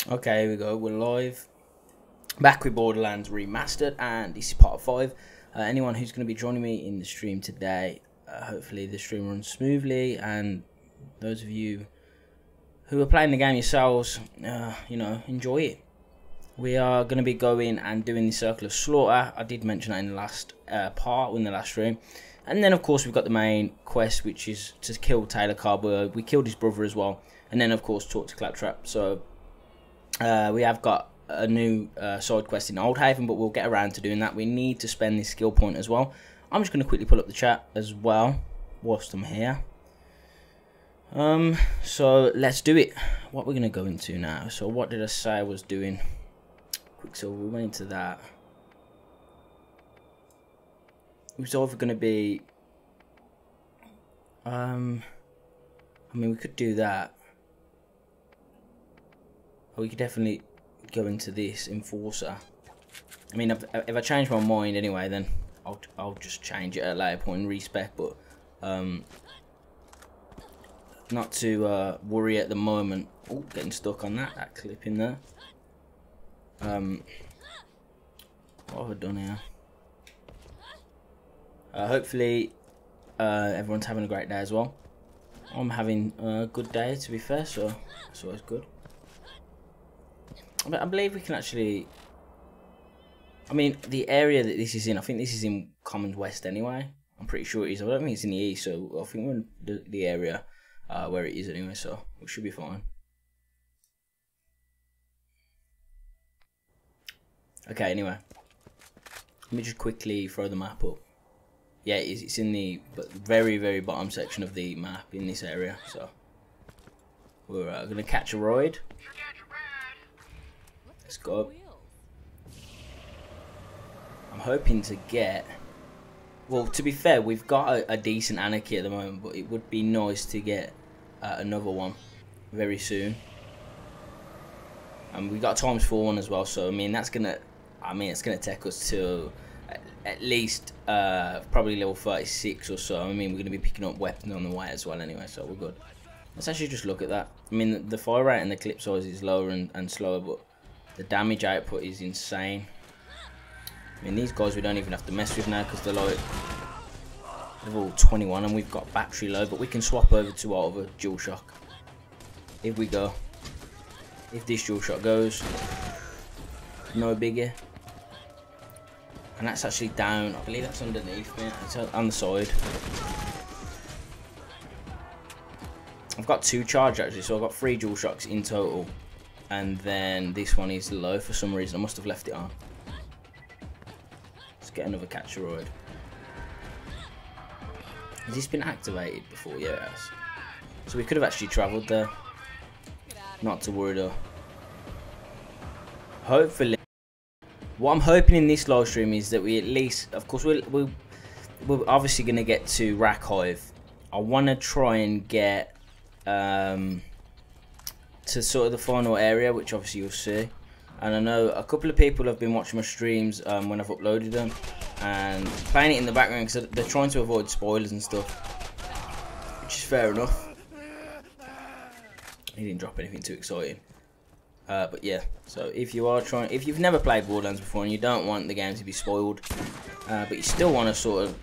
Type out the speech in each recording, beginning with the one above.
Okay, here we go. We're live. Back with Borderlands Remastered, and this is part 5. Anyone who's going to be joining me in the stream today, hopefully the stream runs smoothly, and those of you who are playing the game yourselves, you know, enjoy it. We are going to be going and doing the Circle of Slaughter. I did mention that in the last part, in the last stream. And then, of course, we've got the main quest, which is to kill Taylor Kobb. We killed his brother as well. And then, of course, talk to Claptrap. So, we have got a new side quest in Old Haven, but we'll get around to doing that. We need to spend this skill point as well. I'm just going to quickly pull up the chat as well whilst I'm here. So let's do it. What we're going to go into now. So what did I say I was doing? Quicksilver, we went into that. It was either going to be... I mean, we could do that. Or we could definitely go into this Enforcer. I mean, if I change my mind anyway, then I'll just change it at a later point and respec. But not to worry at the moment. Oh, getting stuck on that clip in there. What have I done here? Hopefully everyone's having a great day as well. I'm having a good day, to be fair, so that's always good. I believe we can actually... I mean, the area that this is in, I think this is in Commons West anyway. I'm pretty sure it is. I don't think it's in the east, so I think we're in the area where it is anyway, so we should be fine. Okay, anyway. Let me just quickly throw the map up. Yeah, it is. It's in the very, very bottom section of the map in this area, so... We're going to catch a ride. Let's go. I'm hoping to get... Well, to be fair, we've got a decent Anarchy at the moment, but it would be nice to get another one very soon. And we got a ×4 one as well, so I mean that's gonna... I mean it's gonna take us to at least probably level 36 or so. I mean we're gonna be picking up weapons on the way as well anyway, so we're good. Let's actually just look at that. I mean the fire rate and the clip size is lower and slower, but the damage output is insane. I mean, these guys we don't even have to mess with now because they're like level 21 and we've got battery low, but we can swap over to our other dual shock. If we go. If this dual shock goes, no biggie. And that's actually down, I believe that's underneath me, it's on the side. I've got 2 charge actually, so I've got 3 dual shocks in total. And then this one is low for some reason. I must have left it on. Let's get another catch-a-ride. Has this been activated before? Yeah, it has. So we could have actually travelled there. Not to worry though. Hopefully. What I'm hoping in this live stream is that we at least... Of course, we're obviously going to get to Rack Hive. I want to try and get... to sort of the final area, which obviously you'll see. And I know a couple of people have been watching my streams when I've uploaded them and playing it in the background because they're trying to avoid spoilers and stuff, which is fair enough. He didn't drop anything too exciting, but yeah. So if if you've never played Borderlands before and you don't want the game to be spoiled, but you still want to sort of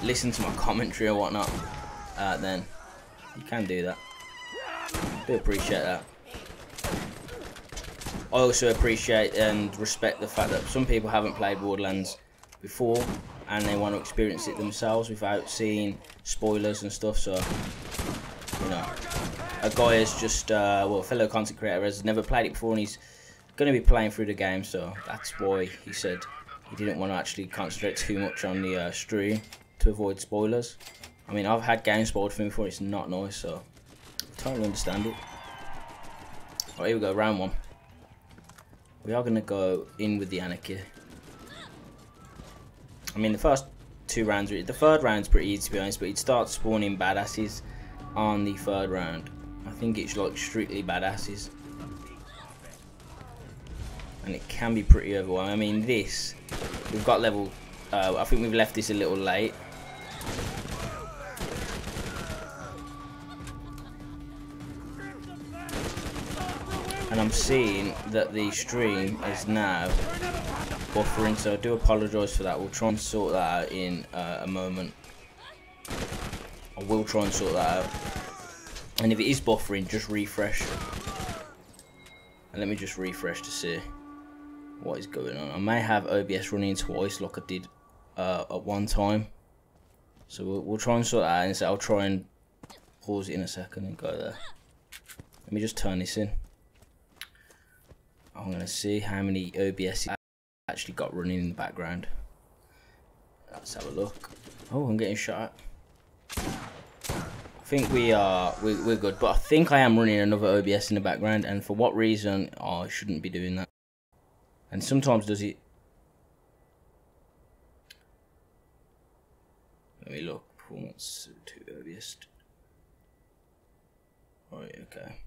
listen to my commentary or whatnot, then you can do that. I do appreciate that. I also appreciate and respect the fact that some people haven't played Borderlands before and they want to experience it themselves without seeing spoilers and stuff. So, you know, a guy is just, well, a fellow content creator has never played it before and he's going to be playing through the game. So that's why he said he didn't want to actually concentrate too much on the stream to avoid spoilers. I mean, I've had games spoiled for me before, it's not nice, so I totally understand it. Alright, here we go, round 1. We are going to go in with the Anarchy. I mean, the first 2 rounds, the 3rd round's pretty easy to be honest, but you'd start spawning badasses on the 3rd round. I think it's like strictly badasses. And it can be pretty overwhelming. I mean, this, we've got level, I think we've left this a little late. and I'm seeing that the stream is now buffering, so I do apologise for that. We'll try and sort that out in a moment. I will try and sort that out, and if it is buffering, just refresh. And let me just refresh to see what is going on. I may have OBS running twice like I did at one time, so we'll try and sort that out. And so I'll try and pause it in a second and go there. Let me just turn this in. I'm gonna see how many OBS actually got running in the background. Let's have a look. Oh, I'm getting shot at. I think we're good, but I think I am running another OBS in the background, and for what reason I shouldn't be doing that. And sometimes does it. Let me look. Performance to OBS. Right, okay.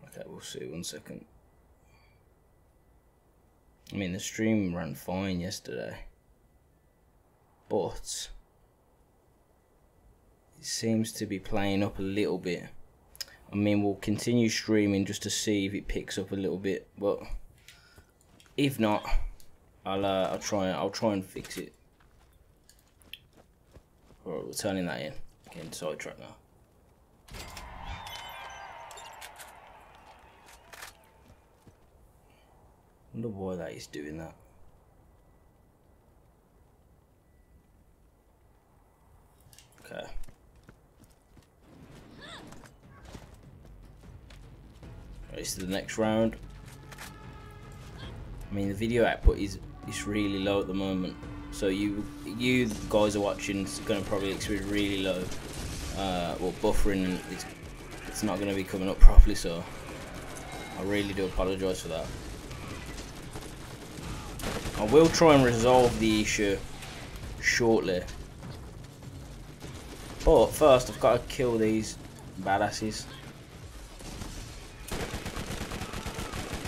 Okay, we'll see, 1 second. I mean, the stream ran fine yesterday, but it seems to be playing up a little bit. I mean, we'll continue streaming just to see if it picks up a little bit, but if not, I'll try and fix it. Alright, we're turning that in. Getting sidetracked now. I wonder why that is doing that. Okay. Race to the next round. I mean, the video output is really low at the moment, so you guys are watching is going to probably experience really low. Well, buffering. It's not going to be coming up properly, so I really do apologise for that. I will try and resolve the issue shortly, but first I've got to kill these badasses.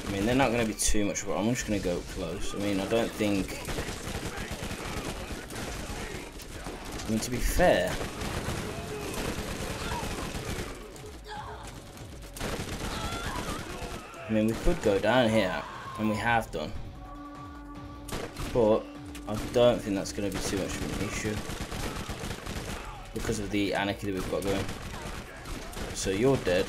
I mean, they're not going to be too much, but I'm just going to go close. I mean, I don't think. I mean, to be fair, I mean, we could go down here, and we have done. But I don't think that's going to be too much of an issue because of the anarchy that we've got going. So you're dead.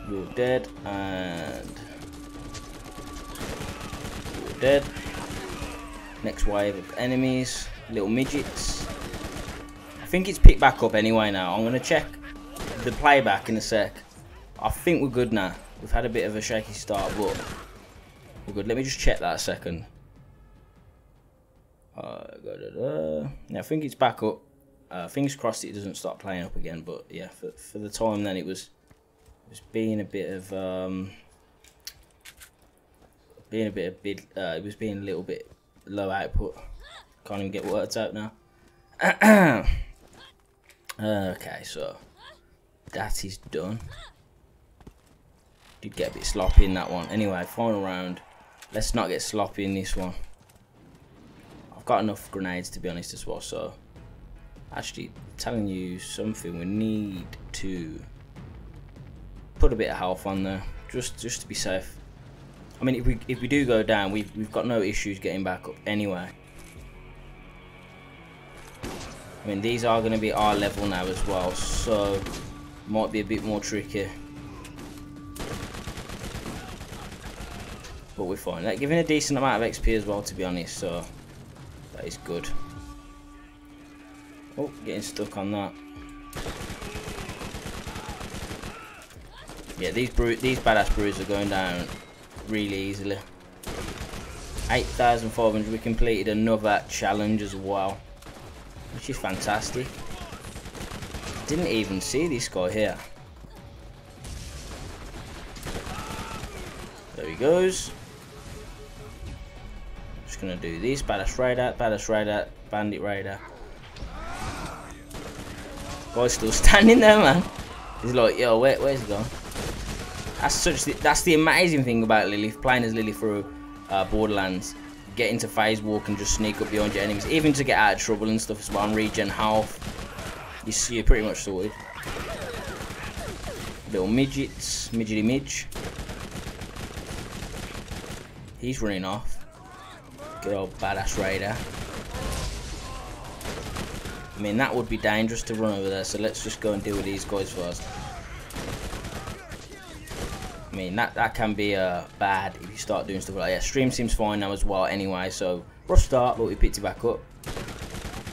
You're dead, and you're dead. Next wave of enemies, little midgets. I think it's picked back up anyway now. I'm going to check the playback in a sec. I think we're good now. We've had a bit of a shaky start, but we're good. Let me just check that a second. Yeah, I think it's back up. Fingers crossed it doesn't start playing up again. But yeah, for the time then it was being a bit of it was being a little bit low output. Can't even get words out now. Okay, so that is done. Did get a bit sloppy in that one. Anyway, final round. Let's not get sloppy in this one. I've got enough grenades to be honest as well, so actually telling you something, we need to put a bit of health on there just to be safe. I mean, if we do go down, we've got no issues getting back up anyway. I mean, these are going to be our level now as well, so might be a bit more tricky. But we're fine. Like, giving a decent amount of XP as well, to be honest, so that is good. Oh, getting stuck on that. Yeah, these badass brews are going down really easily. 8,500. We completed another challenge as well, which is fantastic. Didn't even see this guy here. There he goes. Just gonna do this. Badass raider, bandit raider. Guy's still standing there, man. He's like, yo, where's he gone? That's the amazing thing about Lilith, playing as Lilith through Borderlands, get into phase walk and just sneak up behind your enemies, even to get out of trouble and stuff as well, and regen health. You're pretty much sorted. Little midgets, midgety midge. He's running off. Good old badass raider. I mean, that would be dangerous to run over there, so let's just go and deal with these guys first. I mean, that can be bad if you start doing stuff like that. Stream seems fine now as well anyway, so rough start, but we picked it back up.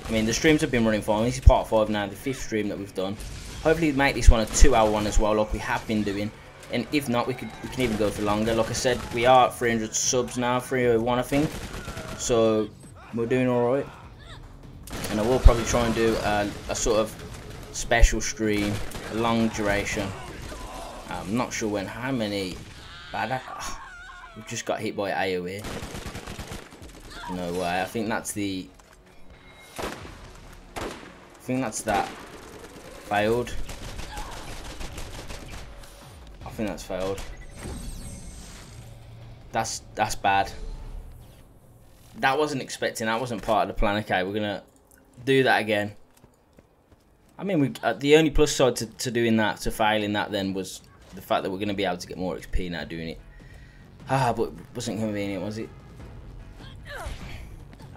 I mean, the streams have been running fine. This is part 5 now, the 5th stream that we've done. Hopefully make this one a 2-hour one as well, like we have been doing. And if not, we can even go for longer. Like I said, we are at 300 subs now, 301 I think. So, we're doing alright. And I will probably try and do a sort of special stream, a long duration. I'm not sure when, how many. We've just got hit by AoE. No way, I think that's that failed. I think that's failed. That's bad. That wasn't expecting, that wasn't part of the plan. Okay, we're gonna do that again. I mean, the only plus side to doing that, to failing that then, was the fact that we're gonna be able to get more XP now doing it. But it wasn't convenient, was it?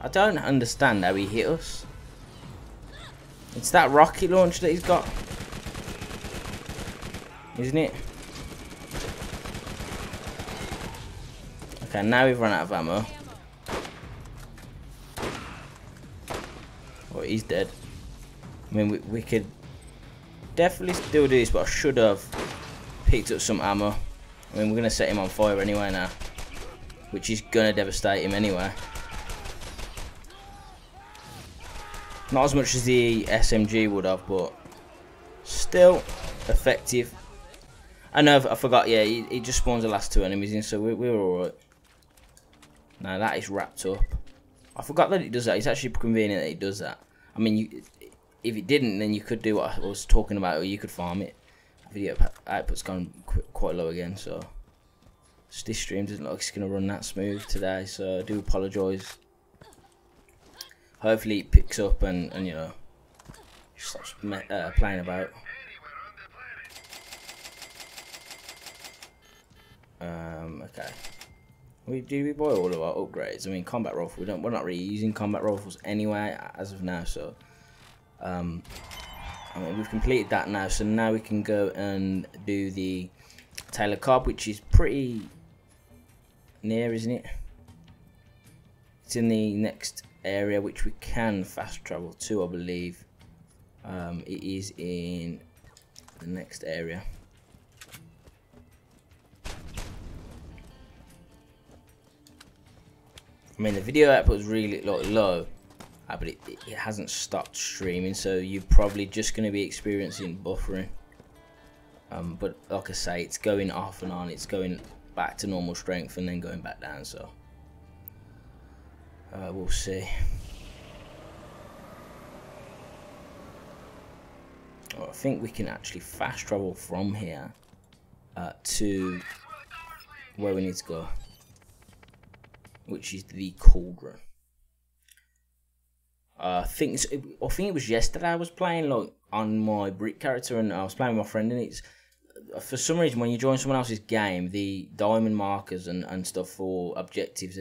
I don't understand how he hit us. It's that rocket launch that he's got, isn't it? Okay, now we've run out of ammo. Oh, he's dead. I mean, we could definitely still do this, but I should have picked up some ammo. I mean, we're going to set him on fire anyway now, which is going to devastate him anyway. Not as much as the SMG would have, but still effective. I know, I forgot, yeah, he just spawns the last 2 enemies in, so we're alright. Now that is wrapped up. I forgot that it does that. It's actually convenient that it does that. I mean, if it didn't, then you could do what I was talking about, or you could farm it. Video output's gone quite low again, so this stream doesn't look like it's going to run that smooth today, so I do apologise. Hopefully it picks up and you know, stops playing about. Okay. Did we buy all of our upgrades? I mean, combat rifle. We're not really using combat rifles anyway as of now. So, I mean, we've completed that now. So now we can go and do the Taylor Cobb, which is pretty near, isn't it? It's in the next area, which we can fast travel to, I believe. It is in the next area. I mean, the video output was really low, but it hasn't stopped streaming, so you're probably just going to be experiencing buffering. But like I say, it's going off and on. It's going back to normal strength and then going back down. So we'll see. I think we can actually fast travel from here to where we need to go, which is the cauldron. I think it was yesterday I was playing like on my brick character, and I was playing with my friend, and it's for some reason when you join someone else's game, the diamond markers and stuff for objectives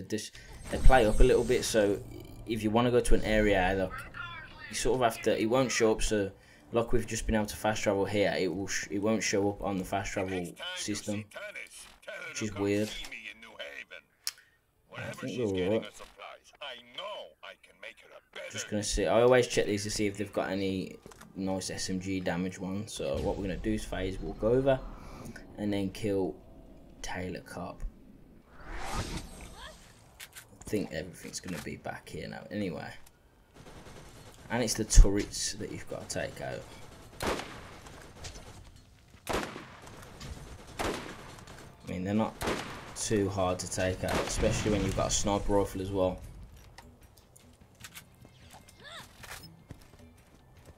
they play up a little bit. So if you want to go to an area, like, you sort of have to. It won't show up. So like we've just been able to fast travel here, it won't show up on the fast travel system, which is weird. I think we're alright. Just gonna see. I always check these to see if they've got any nice SMG damage ones. So what we're gonna do is phase walk over and then kill Taylor Cobb. I think everything's gonna be back here now anyway. And it's the turrets that you've got to take out. I mean, they're not too hard to take out, especially when you've got a sniper rifle as well.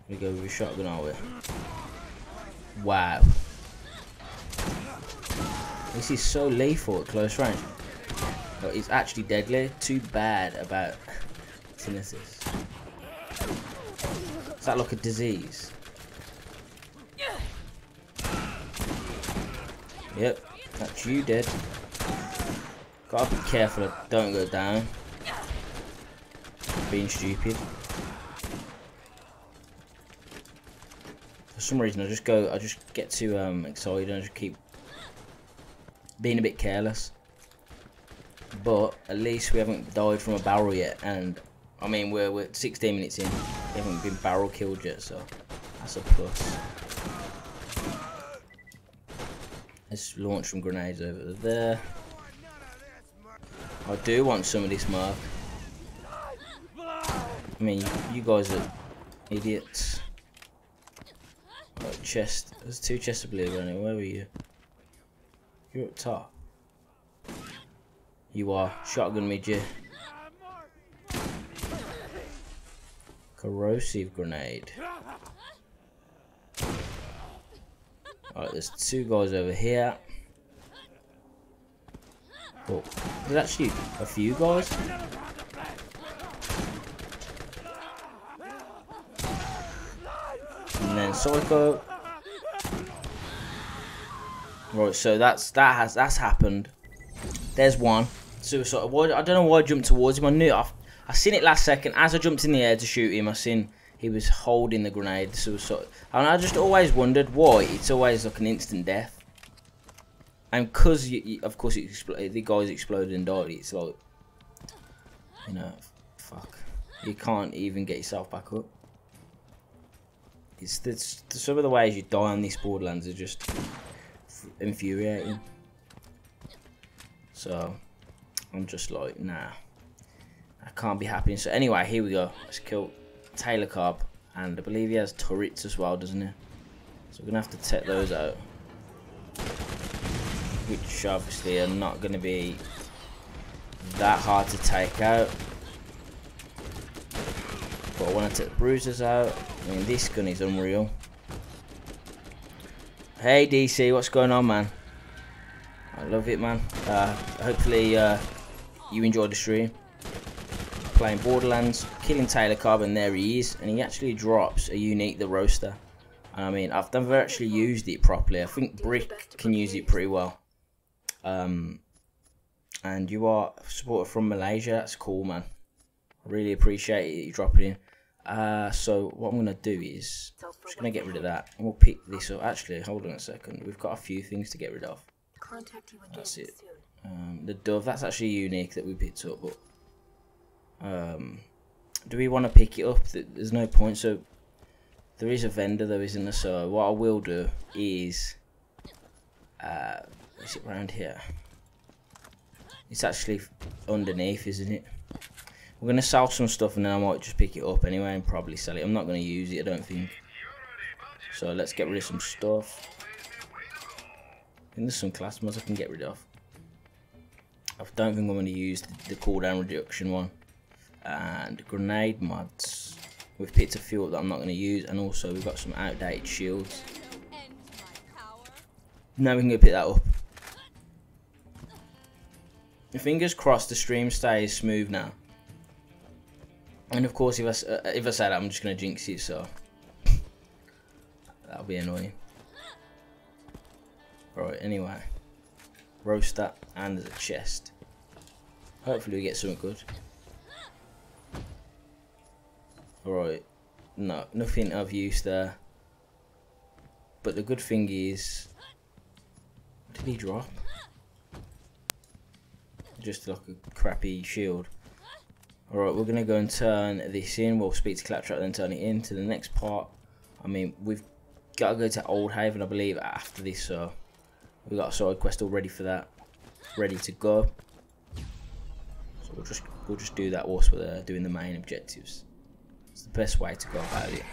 We go with a shotgun, are we? Wow. This is so lethal at close range. But it's actually deadly. Too bad about tinnitus. Is that like a disease? Yep, that's you dead. Gotta be careful I don't go down. Being stupid. For some reason I just get too excited and I just keep being a bit careless. But at least we haven't died from a barrel yet, and I mean we're 16 minutes in. We haven't been barrel killed yet, so that's a plus. Let's launch some grenades over there. I do want some of this mark. I mean, you guys are idiots. Right, chest. There's 2 chests of blue running. Where were you? You're up top. You are. Shotgun midget. Corrosive grenade. Alright, there's 2 guys over here. Oh, there's actually a few guys. And then Psycho. Right, so that's happened. There's one. Suicide. I don't know why I jumped towards him. I knew I seen it last second. As I jumped in the air to shoot him, I seen he was holding the grenade. Suicide. And I just always wondered why it's always like an instant death. And because of course the guys exploded and died. It's like, you know, fuck. You can't even get yourself back up. It's some of the ways you die on these Borderlands are just infuriating. So I'm just like, nah, I can't be happy. So anyway, here we go. Let's kill Taylor Kobb, and I believe he has turrets as well, doesn't he? So we're gonna have to take those out, which obviously are not gonna be that hard to take out. But I want to take the bruisers out. I mean, this gun is unreal. Hey DC, what's going on, man? I love it, man. Hopefully you enjoyed the stream. Playing Borderlands, killing Taylor Kobb, and there he is. And he actually drops a unique, the roaster. I mean, I've never actually used it properly. I think Brick can use it pretty well. And you are a supporter from Malaysia. That's cool, man. I really appreciate it, you dropping in. So what I'm going to do is, I'm just going to get rid of that. And we'll pick this up. Actually, hold on a second. We've got a few things to get rid of. That's it. The dove, that's actually unique that we picked up. But do we want to pick it up? There's no point. So there is a vendor though, isn't there? So what I will do is, is it around here? It's actually underneath, isn't it? We're going to sell some stuff and then I might just pick it up anyway and probably sell it. I'm not going to use it, I don't think. So let's get rid of some stuff. I think there's some class mods I can get rid of. I don't think I'm going to use the cooldown reduction one. And grenade mods. We've picked a few up that I'm not going to use. And also we've got some outdated shields. Now we can go pick that up. Fingers crossed the stream stays smooth now. And of course, if I say that, I'm just going to jinx it, so that'll be annoying. Right, anyway. Roast that, and there's a chest. Hopefully we get something good. Alright, no, nothing of use there. But the good thing is, what did he drop? Just like a crappy shield. Alright, we're going to go and turn this in. We'll speak to Claptrap, then turn it into the next part. I mean, we've got to go to Old Haven, I believe, after this, so we've got a side quest all ready for that. Ready to go. So we'll just do that whilst we're doing the main objectives. It's the best way to go about it.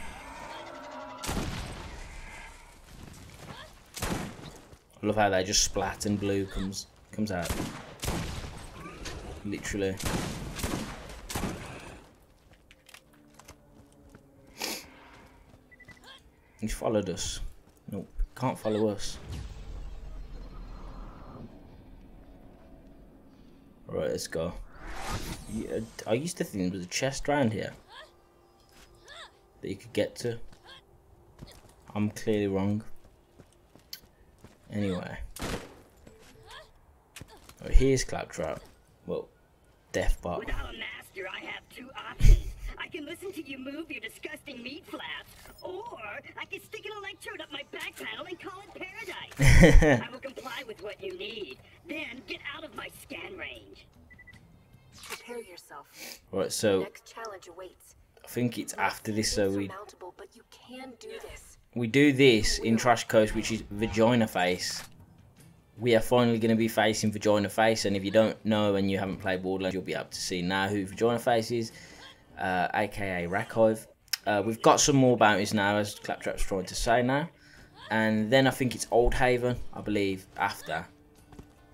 I love how they just splat and blue comes out. Literally. He's followed us. Nope, can't follow us. Right, let's go. Yeah, I used to think there was a chest around here that you could get to. I'm clearly wrong. Anyway. Oh, here's Claptrap. Well, Death Bot. Without a master, I have two options. I can listen to you move your disgusting meat flaps, or I can stick an electrode up my back panel and call it paradise. I will comply with what you need. Then get out of my scan range. Prepare yourself. Right, so Next challenge awaits. I think it's after this, so But you can do this. we do this in Trash Coast, which is Vagina Face. We are finally going to be facing Vagina Face, and if you don't know and you haven't played Borderlands, you'll be able to see now who Vagina Face is, aka Rakive. We've got some more bounties now, as Claptrap's trying to say now, and then I think it's Old Haven, I believe, after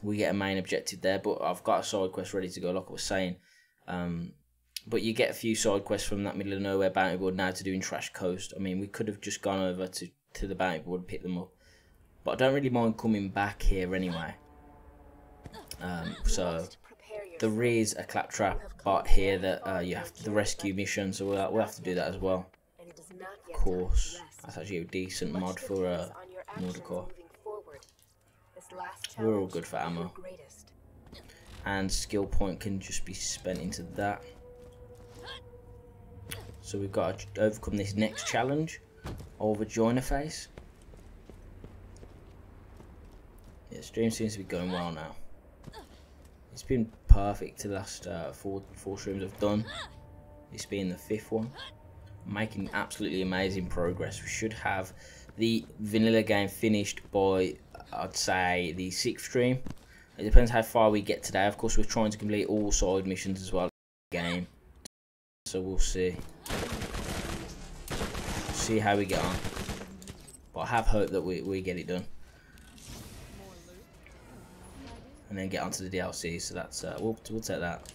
we get a main objective there, but I've got a side quest ready to go, like I was saying. But you get a few side quests from that middle of nowhere bounty board now to do in Trash Coast. I mean, we could have just gone over to the bounty board and picked them up, but I don't really mind coming back here anyway. So there is a Claptrap bot here that you have to, the rescue mission, so we'll have to do that as well. Of course, that's actually a decent mod for Mordecai. We're all good for ammo, and skill point can just be spent into that. So we've got to overcome this next challenge, or Vagina Face. Yeah, stream seems to be going well now. It's been perfect to the last four streams I've done. This being the 5th one. I'm making absolutely amazing progress. We should have the vanilla game finished by, I'd say, the 6th stream. It depends how far we get today. Of course, we're trying to complete all side missions as well in the game. So we'll see. See how we get on. But I have hope that we get it done. And then get onto the DLC, so that's we'll take that.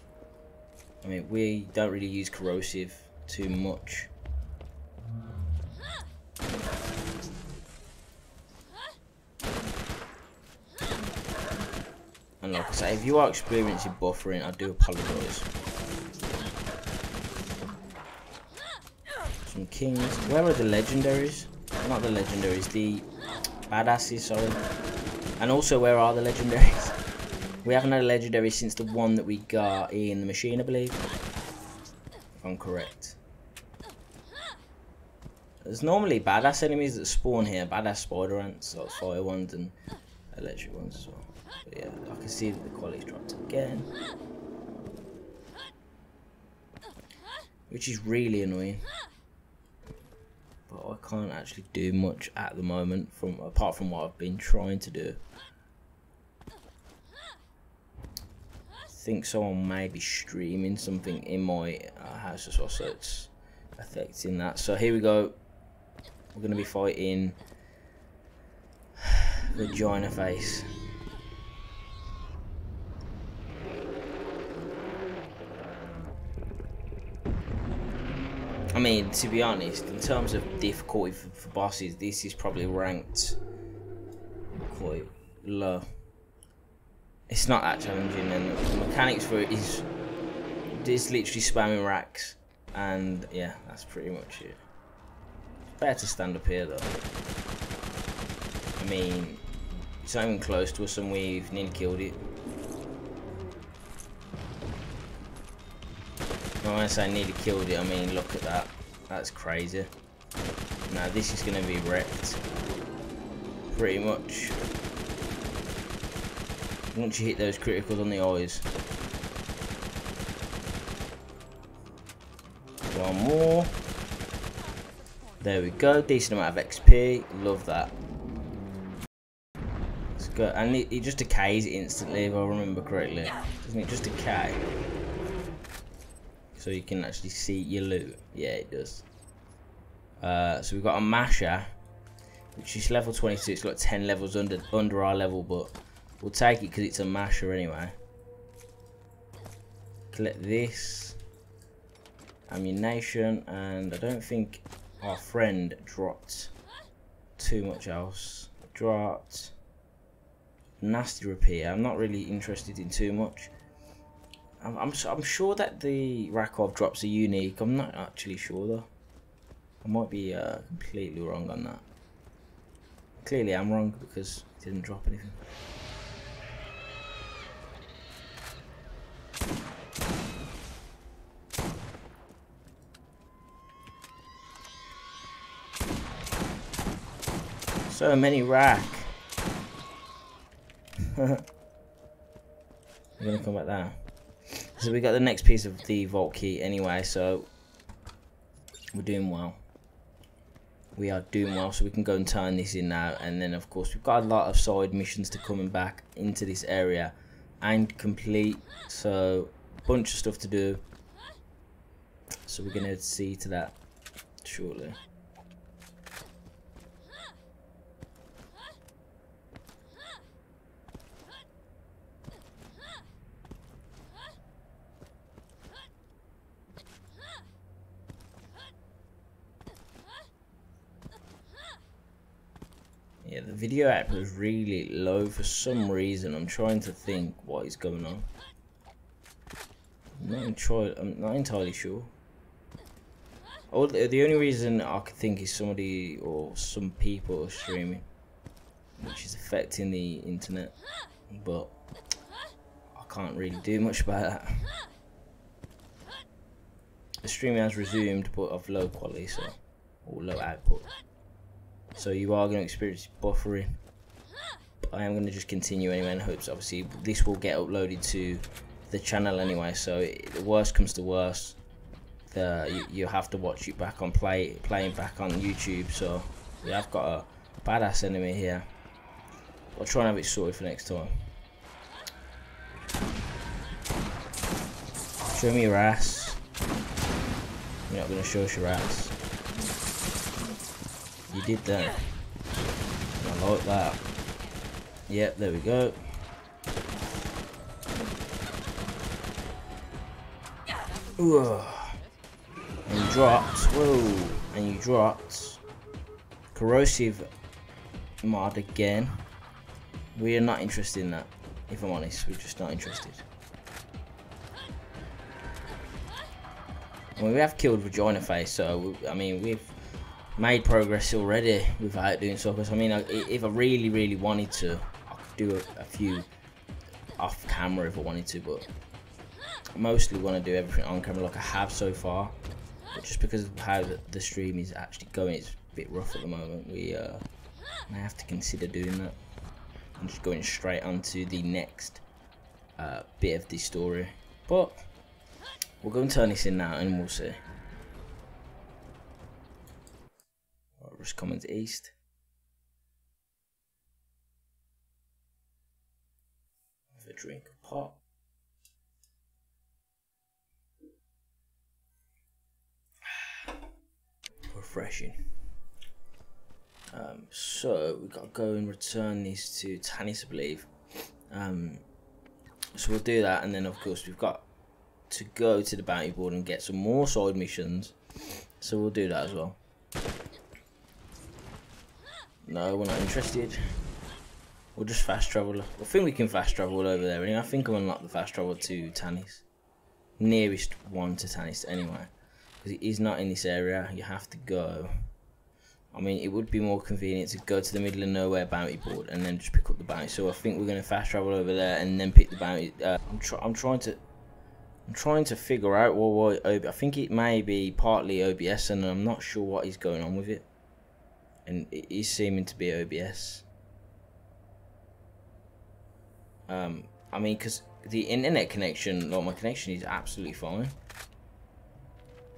I mean, we don't really use corrosive too much. And like I say, if you are experiencing buffering, I do apologise. Some kings. Where are the legendaries? Not the legendaries, the badasses, sorry. And also, where are the legendaries? We haven't had a legendary since the one that we got in the machine, I believe. If I'm correct. There's normally badass enemies that spawn here, badass spider ants, like fire ones and electric ones as well. But yeah, I can see that the quality's dropped again. Which is really annoying. But I can't actually do much at the moment, apart from what I've been trying to do. I think someone may be streaming something in my house as well, so it's affecting that. So here we go. We're going to be fighting Vagina Face. I mean, to be honest, in terms of difficulty for bosses, this is probably ranked quite low. It's not that challenging, and the mechanics for it is just literally spamming racks, and yeah, that's pretty much it. Better to stand up here though. I mean, it's not even close to us, and we've nearly killed it. When I say nearly killed it, I mean look at that. That's crazy. Now this is going to be wrecked. Pretty much. Once you hit those criticals on the eyes. One more. There we go. Decent amount of XP. Love that. Let's go. And it just decays instantly, if I remember correctly. Doesn't it just decay? So you can actually see your loot. Yeah, it does. So we've got a masher, which is level 22. It's like 10 levels under our level, but we'll take it because it's a masher anyway. Collect this ammunition, and I don't think our friend dropped too much else. Dropped nasty repair. I'm not really interested in too much. I'm sure that the Rakov drops are unique. I'm not actually sure though. I might be completely wrong on that. Clearly I'm wrong because it didn't drop anything. So many rack. We're gonna come back down. So we got the next piece of the vault key anyway, so we're doing well. We are doing well, so we can go and turn this in now. And then of course we've got a lot of side missions to coming back into this area and complete, so a bunch of stuff to do. So we're gonna see to that shortly. Yeah, the video output is really low for some reason. I'm trying to think what is going on. I'm not entirely sure. Oh, the only reason I could think is somebody or some people are streaming, which is affecting the internet. But I can't really do much about that. The streaming has resumed, but of low quality, so or low output. So you are going to experience buffering. But I am going to just continue anyway in hopes obviously this will get uploaded to the channel anyway. So the worst comes to worst, you have to watch it back on playing back on YouTube. So we have got a badass enemy here. I'll try and have it sorted for next time. Show me your ass. You're not going to show us your ass. You did that. I like that. Yep, there we go. Ooh. And you dropped. Whoa. And you dropped. Corrosive mod again. We are not interested in that. If I'm honest, we're just not interested. I mean, we have killed Vagina Face, so I mean we've made progress already without doing so. Because I mean, if I really wanted to, I could do a few off camera if I wanted to, but I mostly want to do everything on camera like I have so far. But just because of how the stream is actually going, it's a bit rough at the moment. We may have to consider doing that. I'm just going straight onto the next bit of the story, but we'll go and turn this in now and we'll see. Rush Commons East. Have a drink of pop. Refreshing. So we've got to go and return these to Tanis, I believe. So we'll do that, and then of course we've got to go to the bounty board and get some more side missions. So we'll do that as well. No, we're not interested. We'll just fast travel. I think we can fast travel over there. Anyway, I think I'll unlock the fast travel to Tanis. Nearest one to Tanis anyway. Because it is not in this area. You have to go. I mean, it would be more convenient to go to the middle of nowhere bounty board and then just pick up the bounty. So I think we're going to fast travel over there and then pick the bounty. I'm trying to figure out what I think it may be partly OBS, and I'm not sure what is going on with it. And it is seeming to be OBS. I mean, because the internet connection, like my connection, is absolutely fine.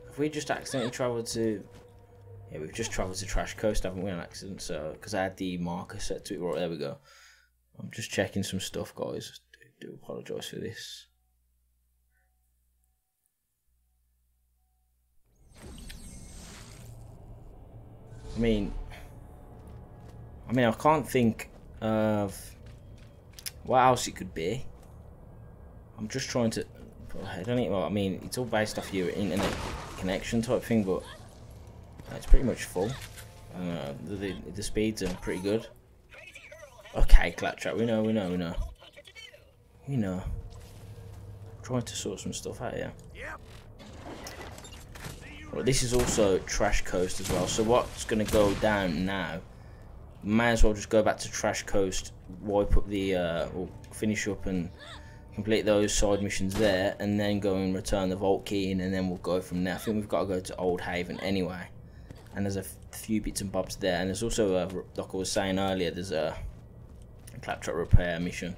If we just accidentally travelled to, yeah, we've just travelled to Trash Coast, haven't we, on accident? So, because I had the marker set to it, right, there we go. I'm just checking some stuff, guys. I do apologise for this. I mean, I can't think of what else it could be. I'm just trying to. I don't even. Well, I mean, it's all based off your internet connection type thing, but it's pretty much full. The speeds are pretty good. Okay, Claptrap. We know. Trying to sort some stuff out here. Well, this is also Trash Coast as well. So what's going to go down now? May as well just go back to Trash Coast, wipe up the, or finish up and complete those side missions there, and then go and return the vault key in, and then we'll go from there. I think we've got to go to Old Haven anyway. And there's a few bits and bobs there, and there's also, like I was saying earlier, there's a claptrap repair mission,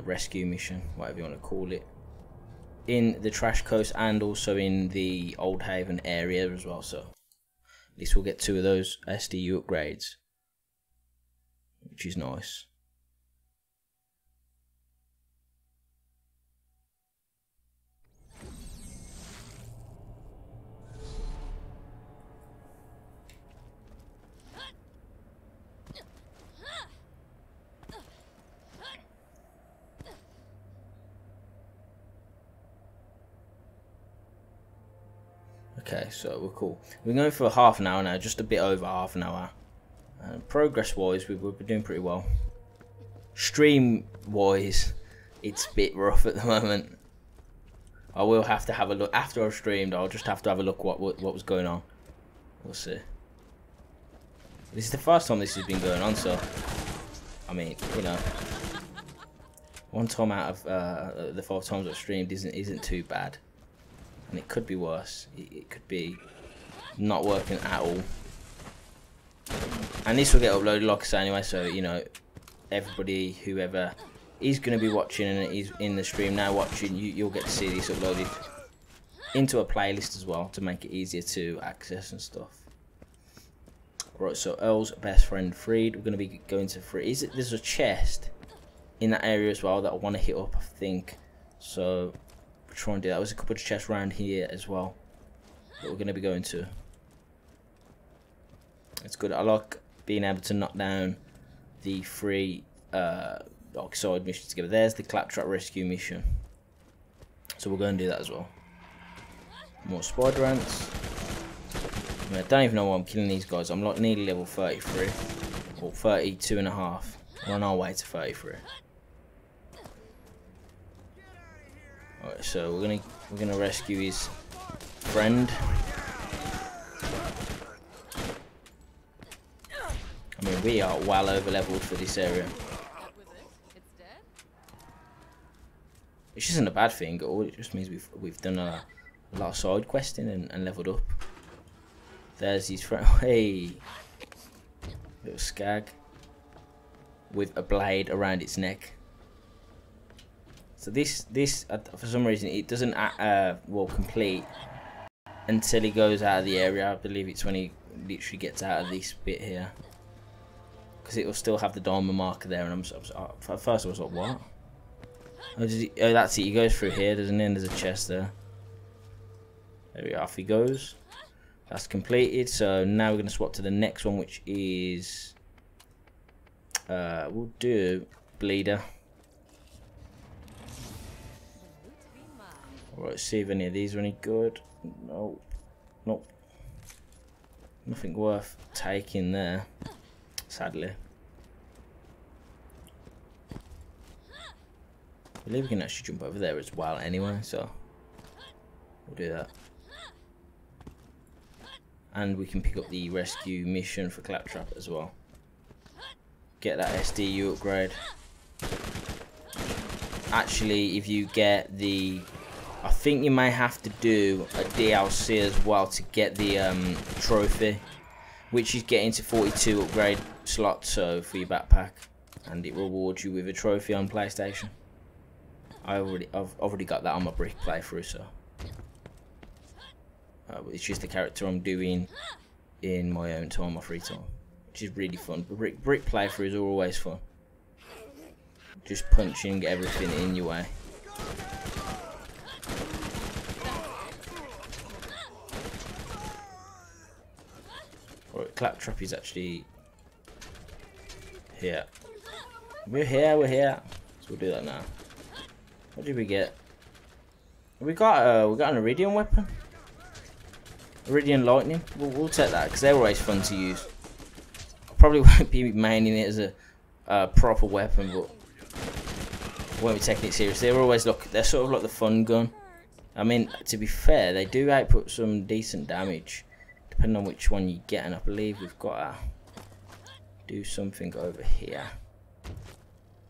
rescue mission, whatever you want to call it, in the Trash Coast and also in the Old Haven area as well. So at least we'll get 2 of those SDU upgrades, which is nice. Okay, so we're cool. We're going for half an hour now, just a bit over half an hour. Progress wise, we're doing pretty well. Stream wise, it's a bit rough at the moment. I will have to have a look after I've streamed. I'll just have to have a look what was going on. We'll see. This is the first time this has been going on, so I mean, you know, one time out of the 5 times I've streamed isn't too bad. And it could be worse. It could be not working at all. And this will get uploaded, like I say, anyway. So, you know, everybody, whoever is going to be watching and is in the stream now watching, you'll get to see this uploaded into a playlist as well to make it easier to access and stuff. Right, so Earl's best friend freed. We're going to be going to free. There's a chest in that area as well that I want to hit up, I think. So try and do that. There's a couple of chests around here as well that we're going to be going to. It's good. I like being able to knock down the 3 side missions together. There's the claptrap rescue mission, so we're going to do that as well. More spider ants. I mean, I don't even know why I'm killing these guys. I'm like nearly level 33 or 32 and a half. We're on our way to 33. Alright, so we're gonna rescue his friend. I mean, we are well over leveled for this area, which isn't a bad thing at all. It just means we've done a lot of side questing and leveled up. There's his friend. Hey, little skag with a blade around its neck. So this for some reason it doesn't complete until he goes out of the area. I believe it's when he literally gets out of this bit here, because it will still have the diamond marker there. And at first I was like, what? Oh, that's it. He goes through here. There's a chest there. There we go. Off he goes. That's completed. So now we're gonna swap to the next one, which is we'll do Bleeder. Alright, see if any of these are any good. Nope. Nope. Nothing worth taking there, sadly. I believe we can actually jump over there as well anyway, so we'll do that. And we can pick up the rescue mission for Claptrap as well. Get that SDU upgrade. Actually, if you get the... I think you may have to do a DLC as well to get the trophy, which is getting to 42 upgrade slots, so for your backpack, and it rewards you with a trophy on PlayStation. I've already got that on my brick playthrough, so it's just the character I'm doing in my own time, my free time, which is really fun. Brick playthroughs are always fun. Just punching everything in your way. Alright, Claptrap is actually here. We're here. So we'll do that now. What did we get? We got an Iridium weapon. Iridium Lightning. We'll take that because they're always fun to use. I probably won't be maining it as a proper weapon, but won't be taking it seriously. They're sort of like the fun gun. I mean, to be fair, they do output some decent damage, depending on which one you get. And I believe we've got to do something over here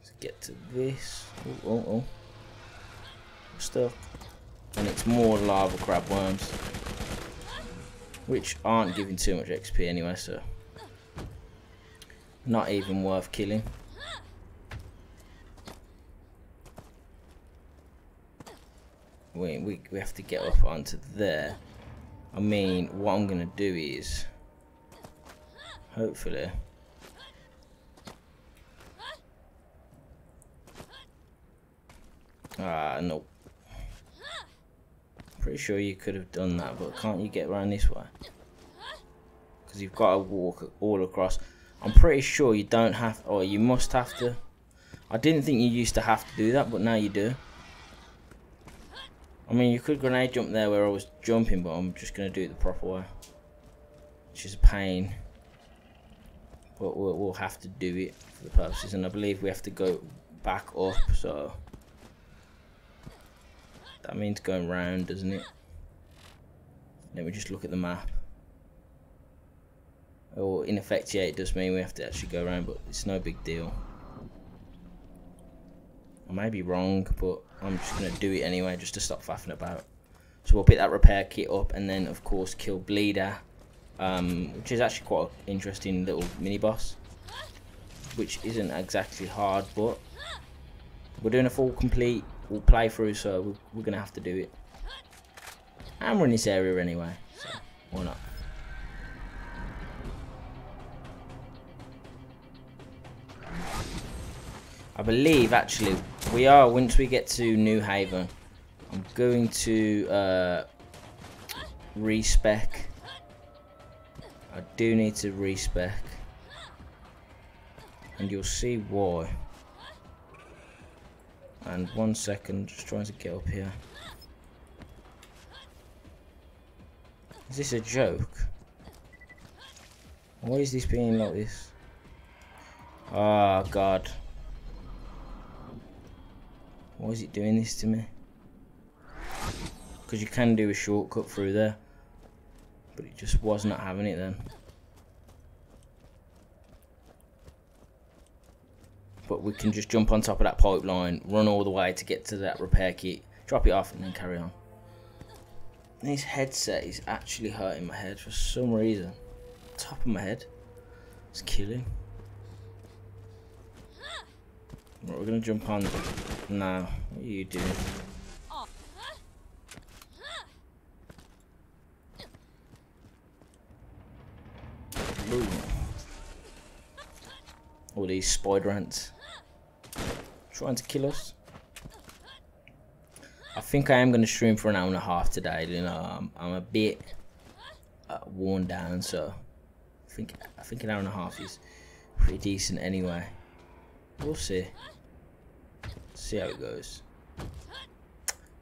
to get to this. Oh. Stuff. And it's more lava crab worms, which aren't giving too much XP anyway, so not even worth killing. We have to get up onto there. I mean, what I'm gonna do is hopefully nope. Pretty sure you could have done that, but can't you get around this way? Because you've got to walk all across. I'm pretty sure you don't have, or you must have to. I didn't think you used to have to do that, but now you do. I mean, you could grenade jump there where I was jumping, but I'm just going to do it the proper way, which is a pain. But we'll have to do it for the purposes, and I believe we have to go back up, so that means going round, doesn't it? Let me just look at the map. Or in effect, yeah, it does mean we have to actually go around, but it's no big deal. I may be wrong, but I'm just going to do it anyway, just to stop faffing about. So we'll pick that repair kit up, and then of course kill Bleeder, which is actually quite an interesting little mini boss, which isn't exactly hard, but we're doing a full complete playthrough, so we're going to have to do it. And we're in this area anyway, so why not? I believe actually we are, once we get to New Haven, I'm going to respec. I do need to respec, and you'll see why. And 1 second, just trying to get up here. Is this a joke? Why is this being like this? Oh god. Why is it doing this to me? Because you can do a shortcut through there, but it just was not having it then. But we can just jump on top of that pipeline, run all the way to get to that repair kit, drop it off, and then carry on. This headset is actually hurting my head for some reason. Top of my head. It's killing. Right, we're gonna jump on now. What are you doing? Boom. All these spider ants trying to kill us. I think I am gonna stream for an hour and a half today. You know, I'm a bit worn down, so I think an hour and a half is pretty decent anyway. We'll see. See how it goes.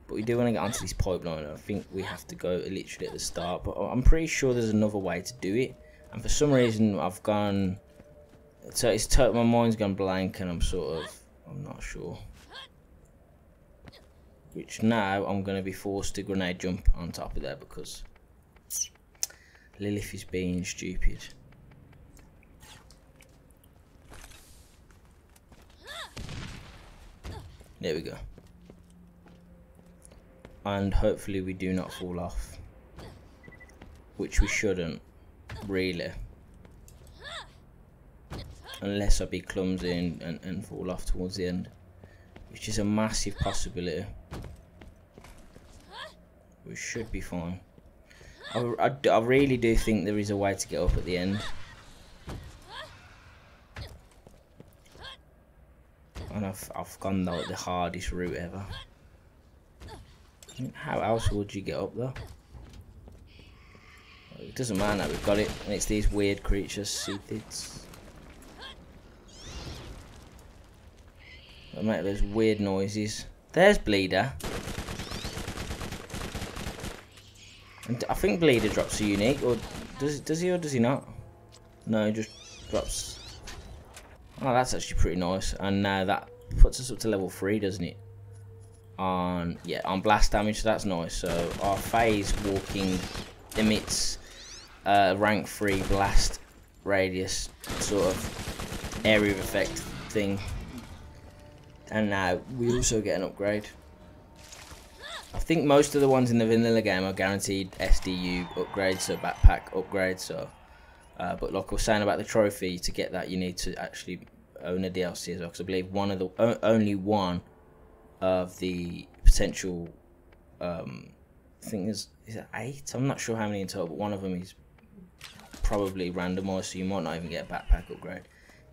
But we do want to get onto this pipeline. I think we have to go literally at the start, but I'm pretty sure there's another way to do it. And for some reason I've gone, so it's my mind's gone blank, and I'm not sure. Which now I'm going to be forced to grenade jump on top of there because Lilith is being stupid. There we go. And hopefully we do not fall off, which we shouldn't, really. Unless I be clumsy and fall off towards the end, which is a massive possibility. We should be fine. I really do think there is a way to get up at the end. And I've gone like the hardest route ever. I mean, how else would you get up though? It doesn't matter, we've got it, and it's these weird creatures, cephalids. They make those weird noises. There's Bleeder. And I think Bleeder drops a unique, or does he or does he not? No, he just drops. Oh, that's actually pretty nice. And now that puts us up to level 3, doesn't it? On blast damage, so that's nice. So our phase walking emits rank 3 blast radius sort of area of effect thing, and now we also get an upgrade. I think most of the ones in the vanilla game are guaranteed SDU upgrades, so backpack upgrades. So, but like I was saying about the trophy, to get that you need to actually own a DLC as well. Because I believe only one of the potential, I think is it 8? I'm not sure how many in total, but one of them is probably randomized, so you might not even get a backpack upgrade.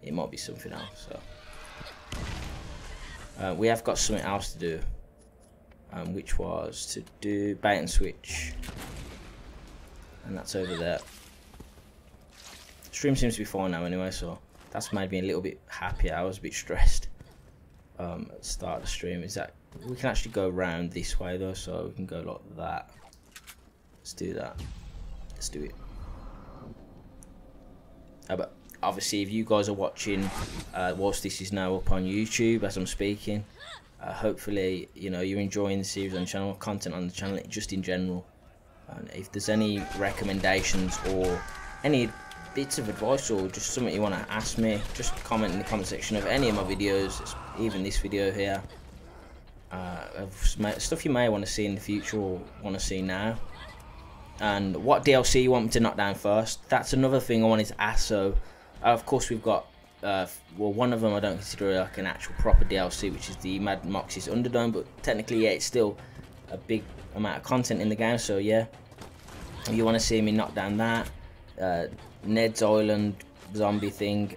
It might be something else. So we have got something else to do, which was to do bait and switch, and that's over there. Stream seems to be fine now anyway, so that's made me a little bit happier. I was a bit stressed at the start of the stream. Is that we can actually go around this way though, so we can go like that. Let's do that. Let's do it. But obviously, if you guys are watching whilst this is now up on YouTube as I'm speaking, hopefully you know you're enjoying the series on the channel, content on the channel just in general. And if there's any recommendations or any bits of advice or just something you want to ask me, just comment in the comment section of any of my videos, even this video here, of stuff you may want to see in the future or want to see now, and what DLC you want me to knock down first. That's another thing I wanted to ask. So of course we've got well, one of them I don't consider like an actual proper DLC, which is the Mad Mox's Underdome, but technically yeah, it's still a big amount of content in the game. So yeah, if you want to see me knock down that, Ned's Island zombie thing,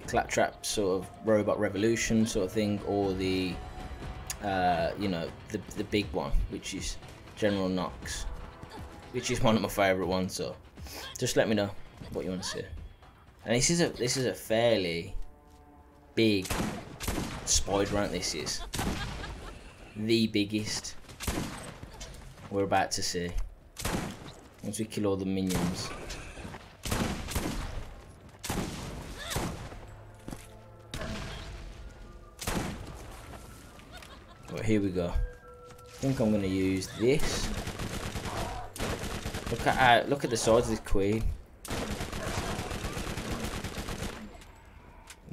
Claptrap sort of Robot Revolution sort of thing, or the you know, the big one, which is General Knox, which is one of my favourite ones. So just let me know what you want to see. And this is a fairly big spider ant. This is the biggest we're about to see once we kill all the minions. Well, here we go. I think I'm gonna use this. Look at the size of this queen.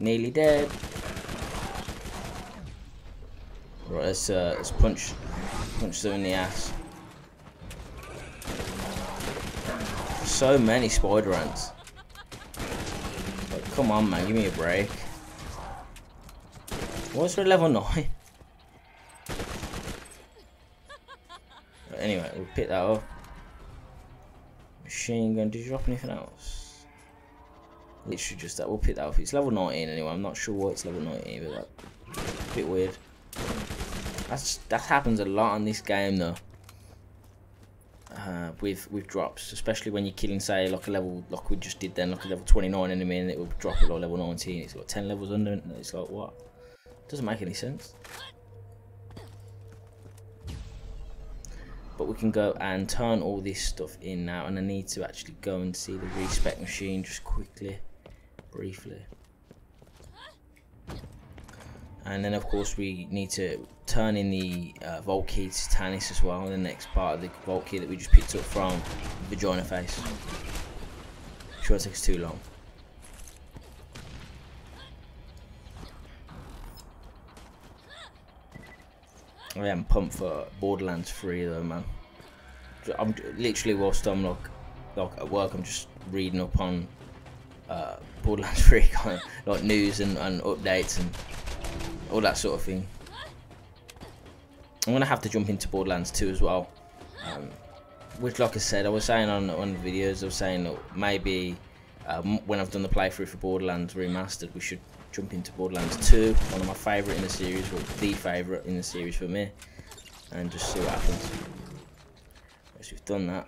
Nearly dead. Right, let's punch them in the ass. So many spider ants. Like, come on, man, give me a break. What's for level 9? Right, anyway, we'll pick that up. Machine gun. Did you drop anything else? Literally just that. We'll pick that up. It's level 19 anyway. I'm not sure why it's level 19, but that's a bit weird. That happens a lot on this game though. With drops, especially when you're killing, say, like a level, like we just did then, like a level 29 enemy, and it will drop it like level 19. It's got 10 levels under it. It's like, what? Doesn't make any sense. But we can go and turn all this stuff in now, and I need to actually go and see the respec machine just quickly, briefly. And then of course we need to turn in the vault key to Tannis as well, the next part of the vault key that we just picked up from Vagina Face. Sure, it takes too long. I am pumped for Borderlands 3 though, man. I'm literally, whilst I'm like at work, I'm just reading up on Borderlands 3 kind of like news and updates and all that sort of thing. I'm gonna have to jump into Borderlands 2 as well, which, like I said, I was saying on the videos, I was saying that maybe when I've done the playthrough for Borderlands Remastered, we should jump into Borderlands 2, one of my favourite in the series, or the favourite in the series for me, and just see what happens. So we've done that.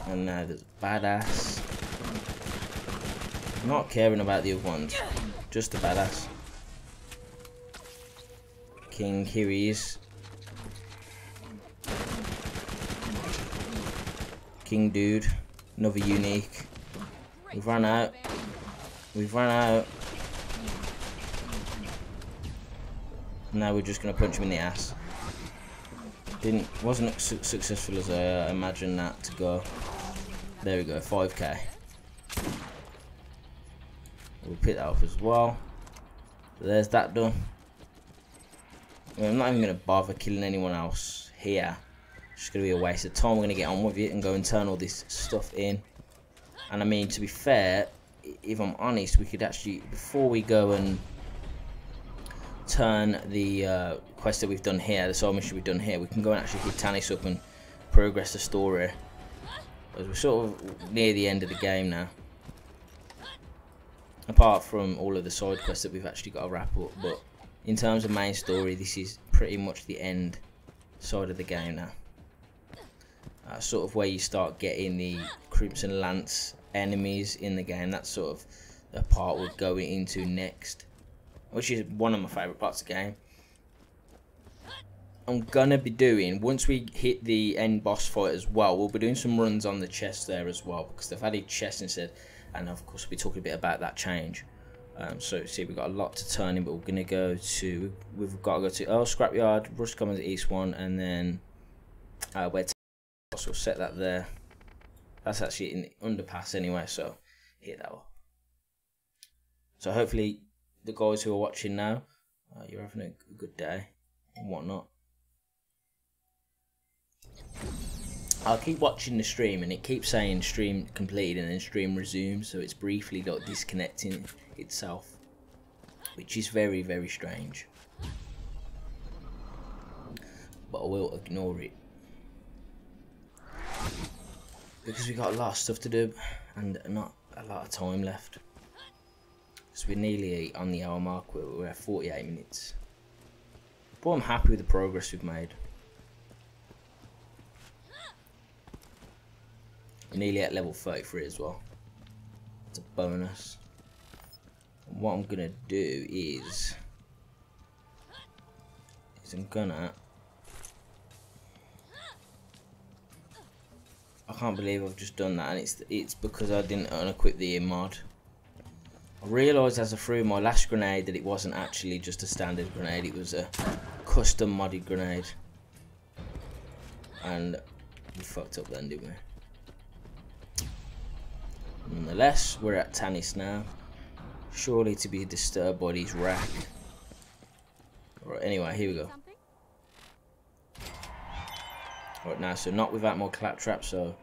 And now there's badass. Not caring about the other ones, just a badass. King, here he is. King dude, another unique. We've run out. We've run out. Now we're just going to punch him in the ass. Wasn't successful as I imagined that to go. There we go, 5k. We'll pick that up as well. So there's that done. I mean, I'm not even going to bother killing anyone else here. It's just going to be a waste of time. We're going to get on with it and go and turn all this stuff in. And I mean, to be fair, if I'm honest, we could actually, before we go and turn the quest that we've done here, the side mission we've done here, we can go and actually hit Tannis up and progress the story. Because we're sort of near the end of the game now. Apart from all of the side quests that we've actually got to wrap up, but in terms of main story, this is pretty much the end side of the game now. Sort of where you start getting the Crimson Lance enemies in the game. That's sort of the part we're going into next, which is one of my favourite parts of the game. I'm gonna be doing, once we hit the end boss fight as well, we'll be doing some runs on the chest there as well, because they've added chests instead, and of course we'll be talking a bit about that change. So see, we've got a lot to turn in, but we're gonna go to, we've got to go to Earl Scrapyard, Rust Commons East 1, and then where to, so we'll set that there. That's actually in the underpass anyway, so hit that up. So hopefully the guys who are watching now, you're having a good day and whatnot. I'll keep watching the stream, and it keeps saying stream completed and then stream resumes, so it's briefly like disconnecting itself, which is very, very strange, but I will ignore it because we got a lot of stuff to do and not a lot of time left. So we're nearly on the hour mark. We're at 48 minutes, but I'm happy with the progress we've made. We're nearly at level 33 as well. It's a bonus. And what I'm gonna do is I'm gonna, I can't believe I've just done that, and it's because I didn't unequip the mod. I realised as I threw my last grenade that it wasn't actually just a standard grenade, it was a custom modded grenade. And we fucked up then, didn't we? Nonetheless, we're at Tannis now, surely to be disturbed by these rack. Right, anyway, here we go. Right now, so not without more claptrap. So,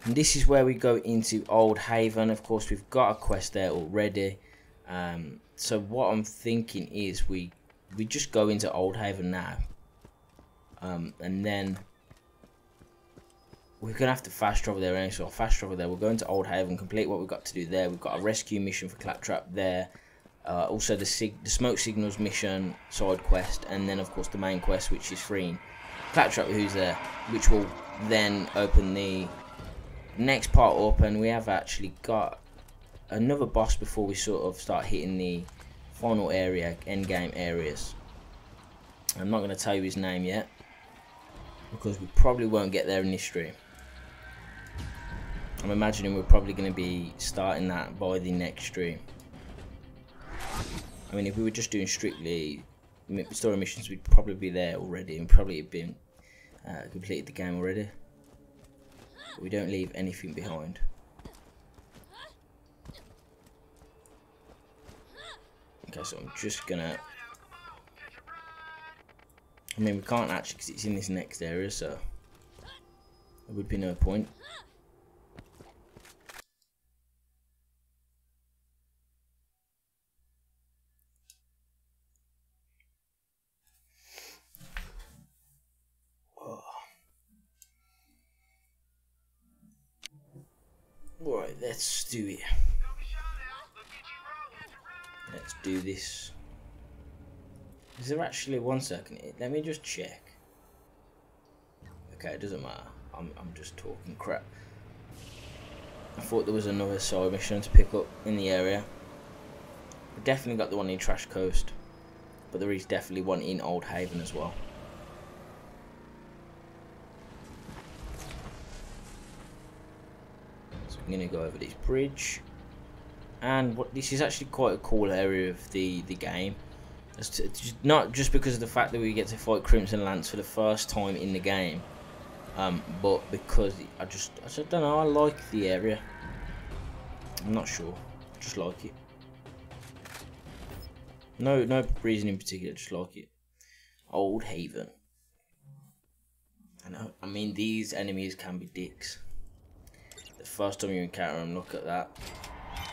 and this is where we go into Old Haven. Of course, we've got a quest there already. So what I'm thinking is we just go into Old Haven now, and then we're gonna have to fast travel there anyway. So I'll fast travel there. We'll go into Old Haven, complete what we've got to do there. We've got a rescue mission for Claptrap there. Also the smoke signals mission side quest, and then of course the main quest, which is freeing Claptrap, who's there, which will then open the next part up. And we have actually got another boss before we sort of start hitting the final area, end game areas. I'm not going to tell you his name yet because we probably won't get there in this stream. I'm imagining we're probably going to be starting that by the next stream. I mean, if we were just doing strictly story missions, we'd probably be there already and probably have been completed the game already. But we don't leave anything behind. Okay, so I'm just gonna, I mean, we can't actually because it's in this next area, so there would be no point. Right, let's do it. Let's do this. Is there actually, one second, let me just check. Okay, it doesn't matter. I'm just talking crap. I thought there was another side mission to pick up in the area. We definitely got the one in Trash Coast, but there is definitely one in Old Haven as well. So I'm gonna go over this bridge, and this is actually quite a cool area of the game. Not just because of the fact that we get to fight Crimson Lance for the first time in the game, but because I don't know, I like the area. I'm not sure, I just like it. No reason in particular, just like it. Old Haven. I mean, these enemies can be dicks. The first time you encounter them, look at that.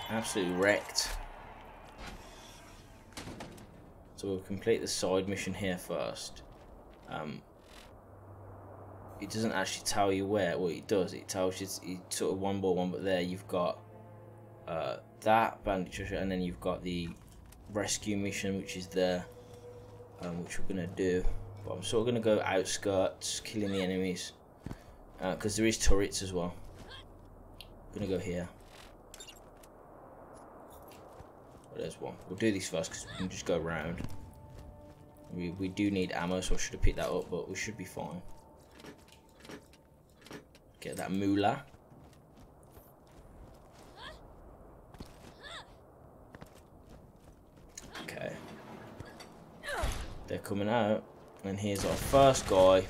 Absolutely wrecked. So we'll complete the side mission here first. It doesn't actually tell you where. Well, it does. It tells you it's sort of one by one, but there you've got that bandage, and then you've got the rescue mission, which is there, which we're gonna do. But I'm sort of gonna go outskirts, killing the enemies, because there is turrets as well. I'm gonna go here. Well, there's one. We'll do this first because we can just go around. We do need ammo, so I should have picked that up, but we should be fine. Get that moolah. Okay. They're coming out, and here's our first guy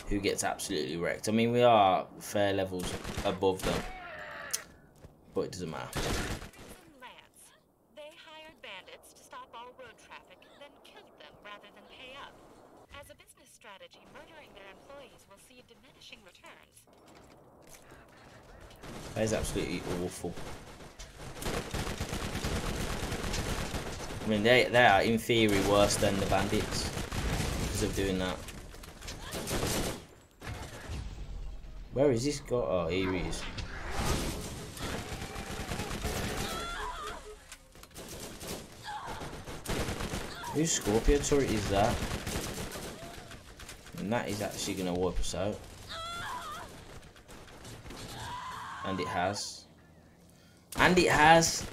who gets absolutely wrecked. I mean, we are fair levels above them, but it doesn't matter. They hired bandits to stop all road traffic, then killed them rather than pay up. As a business strategy, murdering their employees will see diminishing returns. That is absolutely awful. I mean, they are in theory worse than the bandits because of doing that. Where is this guy? Oh, here he is. Whose Scorpio turret is that? And that is actually going to wipe us out. And it has. And it has.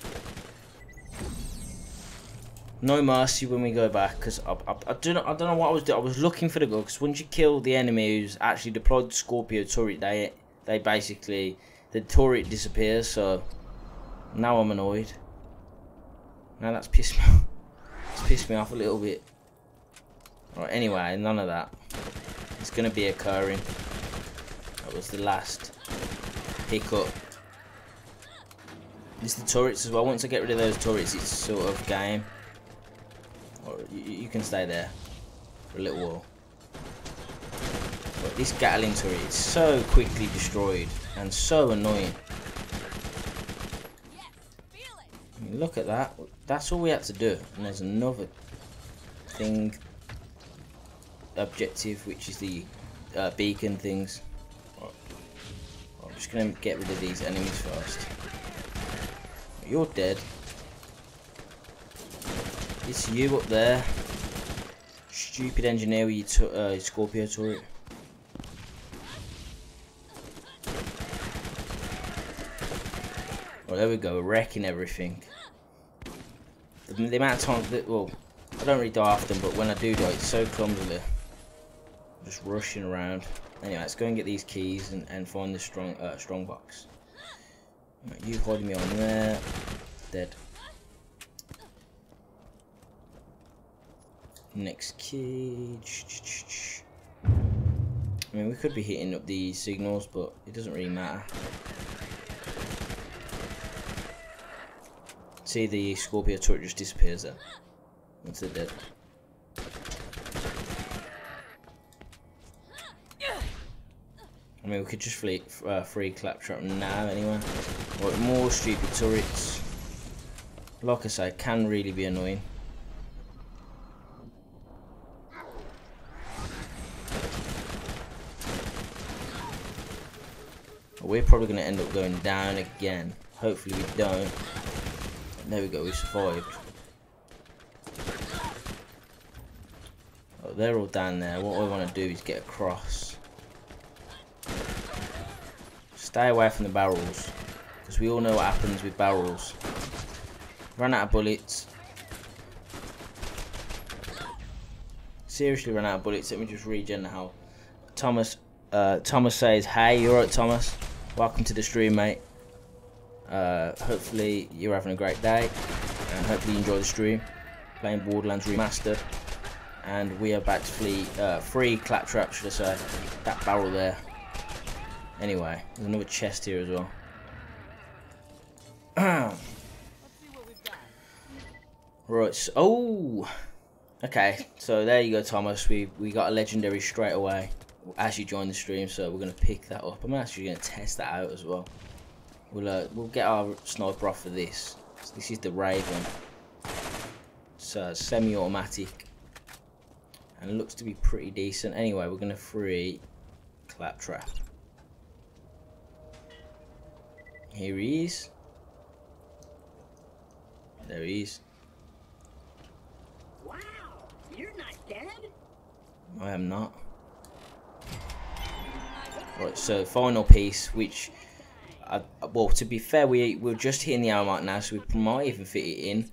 No mercy when we go back, because I don't know what I was doing. I was looking for the gun, because once you kill the enemy who's actually deployed the Scorpio turret, they basically, the turret disappears. So now I'm annoyed. Now that's pissed me off. It's pissed me off a little bit. Alright, anyway, none of that. It's going to be occurring. That was the last hiccup. It's the turrets as well. Once I get rid of those turrets, it's sort of game. Or you can stay there for a little while. But this Gatling turret is so quickly destroyed and so annoying. I mean, look at that. That's all we had to do. And there's another thing, objective, which is the beacon things. I'm just going to get rid of these enemies first. You're dead. It's you up there. Stupid engineer with your Scorpio turret. Well, there we go, wrecking everything. The amount of times that, well, I don't really die often, but when I do die, it's so clumsily. I'm just rushing around. Anyway, let's go and get these keys and find the strong box. Right, you holding me on there. Dead. Next key. I mean, we could be hitting up the signals, but it doesn't really matter. See, the Scorpio turret just disappears there once they're dead. I mean, we could just free Claptrap now anyway. But more stupid turrets. Like I say, can really be annoying. We're probably going to end up going down again. Hopefully we don't. There we go, we survived. Oh, they're all down there. What I want to do is get across. Stay away from the barrels, because we all know what happens with barrels. Run out of bullets. Seriously, run out of bullets. Let me just regen the health. Thomas says, "Hey, you alright, Thomas? Welcome to the stream, mate. Hopefully you're having a great day, and hopefully you enjoy the stream." playing Borderlands Remastered, and we are about to free Claptrap, should I say, that barrel there. Anyway, there's another chest here as well. Right, so, oh, okay, so there you go, Thomas. We got a legendary straight away as you join the stream, so we're gonna pick that up. I'm actually gonna test that out as well. We'll get our sniper off of this. So this is the Raven. It's semi-automatic, and it looks to be pretty decent. Anyway, we're gonna free Claptrap. Here he is. There he is. Wow, you're not dead? I am not. Right, so final piece, which, well, to be fair, we're just hitting the hour mark now, so we might even fit it in.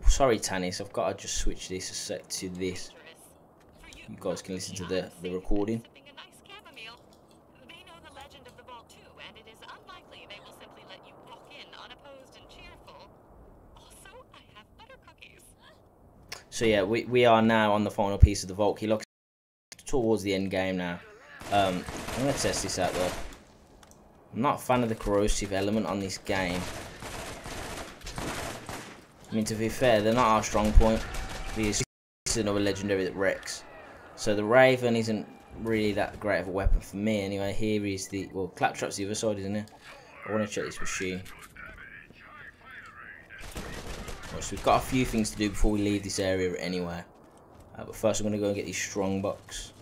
Sorry, Tanis, I've got to just switch this a sec to this. You guys can listen to the recording. So yeah, we are now on the final piece of the vault key. Look, towards the end game now. I'm gonna test this out though. I'm not a fan of the corrosive element on this game. I mean, to be fair, they're not our strong point. This is another legendary that wrecks. So the Raven isn't really that great of a weapon for me. Anyway, here is the, well, Claptrap's the other side, isn't it? I want to check this machine. Right, so we've got a few things to do before we leave this area anyway. But first I'm going to go and get these strong box.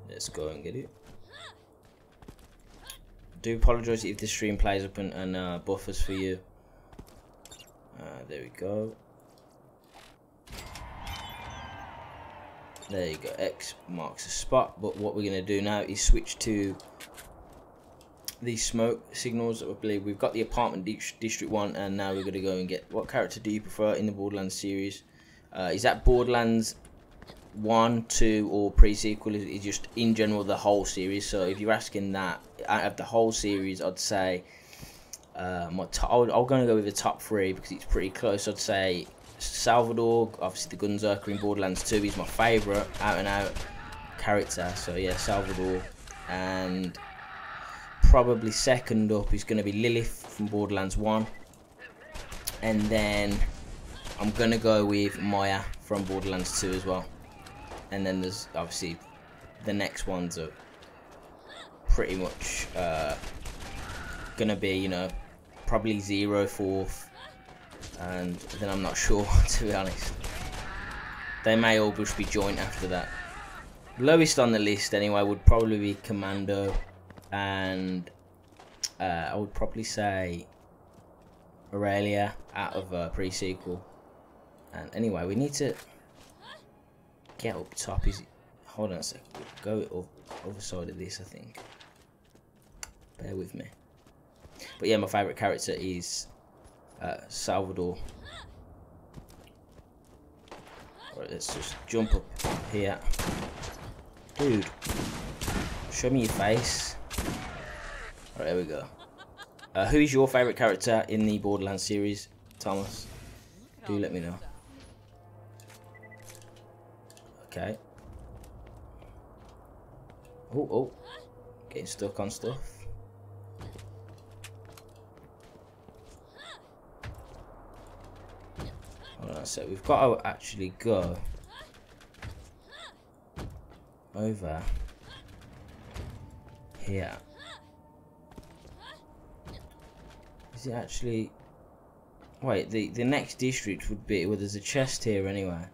Let's go and get it. I do apologise if the stream plays up and buffers for you. There we go. There you go. X marks the spot. But what we're going to do now is switch to these smoke signals. I believe we've got the apartment district one, and now we're going to go and get. What character do you prefer in the Borderlands series? Is that Borderlands 1, 2, or pre-sequel? Is just in general the whole series? So if you're asking that out of the whole series, I'd say I'm going to go with the top 3 because it's pretty close. I'd say Salvador, obviously the Gunzerker in Borderlands 2, is my favourite out and out character. So yeah, Salvador, and probably second up is going to be Lilith from Borderlands 1, and then I'm going to go with Maya from Borderlands 2 as well. And then there's obviously the next ones are pretty much gonna be, you know, probably 0, 4th, and then I'm not sure, to be honest. They may all just be joint after that. Lowest on the list anyway would probably be Commando, and I would probably say Aurelia out of pre-sequel. And anyway, we need to get up top. Is it? Hold on a second. Go over side of this, I think. Bear with me. But yeah, my favourite character is Salvador. Alright, let's just jump up here. Dude, show me your face. Alright, there we go. Who is your favourite character in the Borderlands series, Thomas? Do let me know. Okay. Oh, getting stuck on stuff. Hold on a sec. We've got to actually go over here. Is it actually? Wait, the next district would be, well, there's a chest here anyway.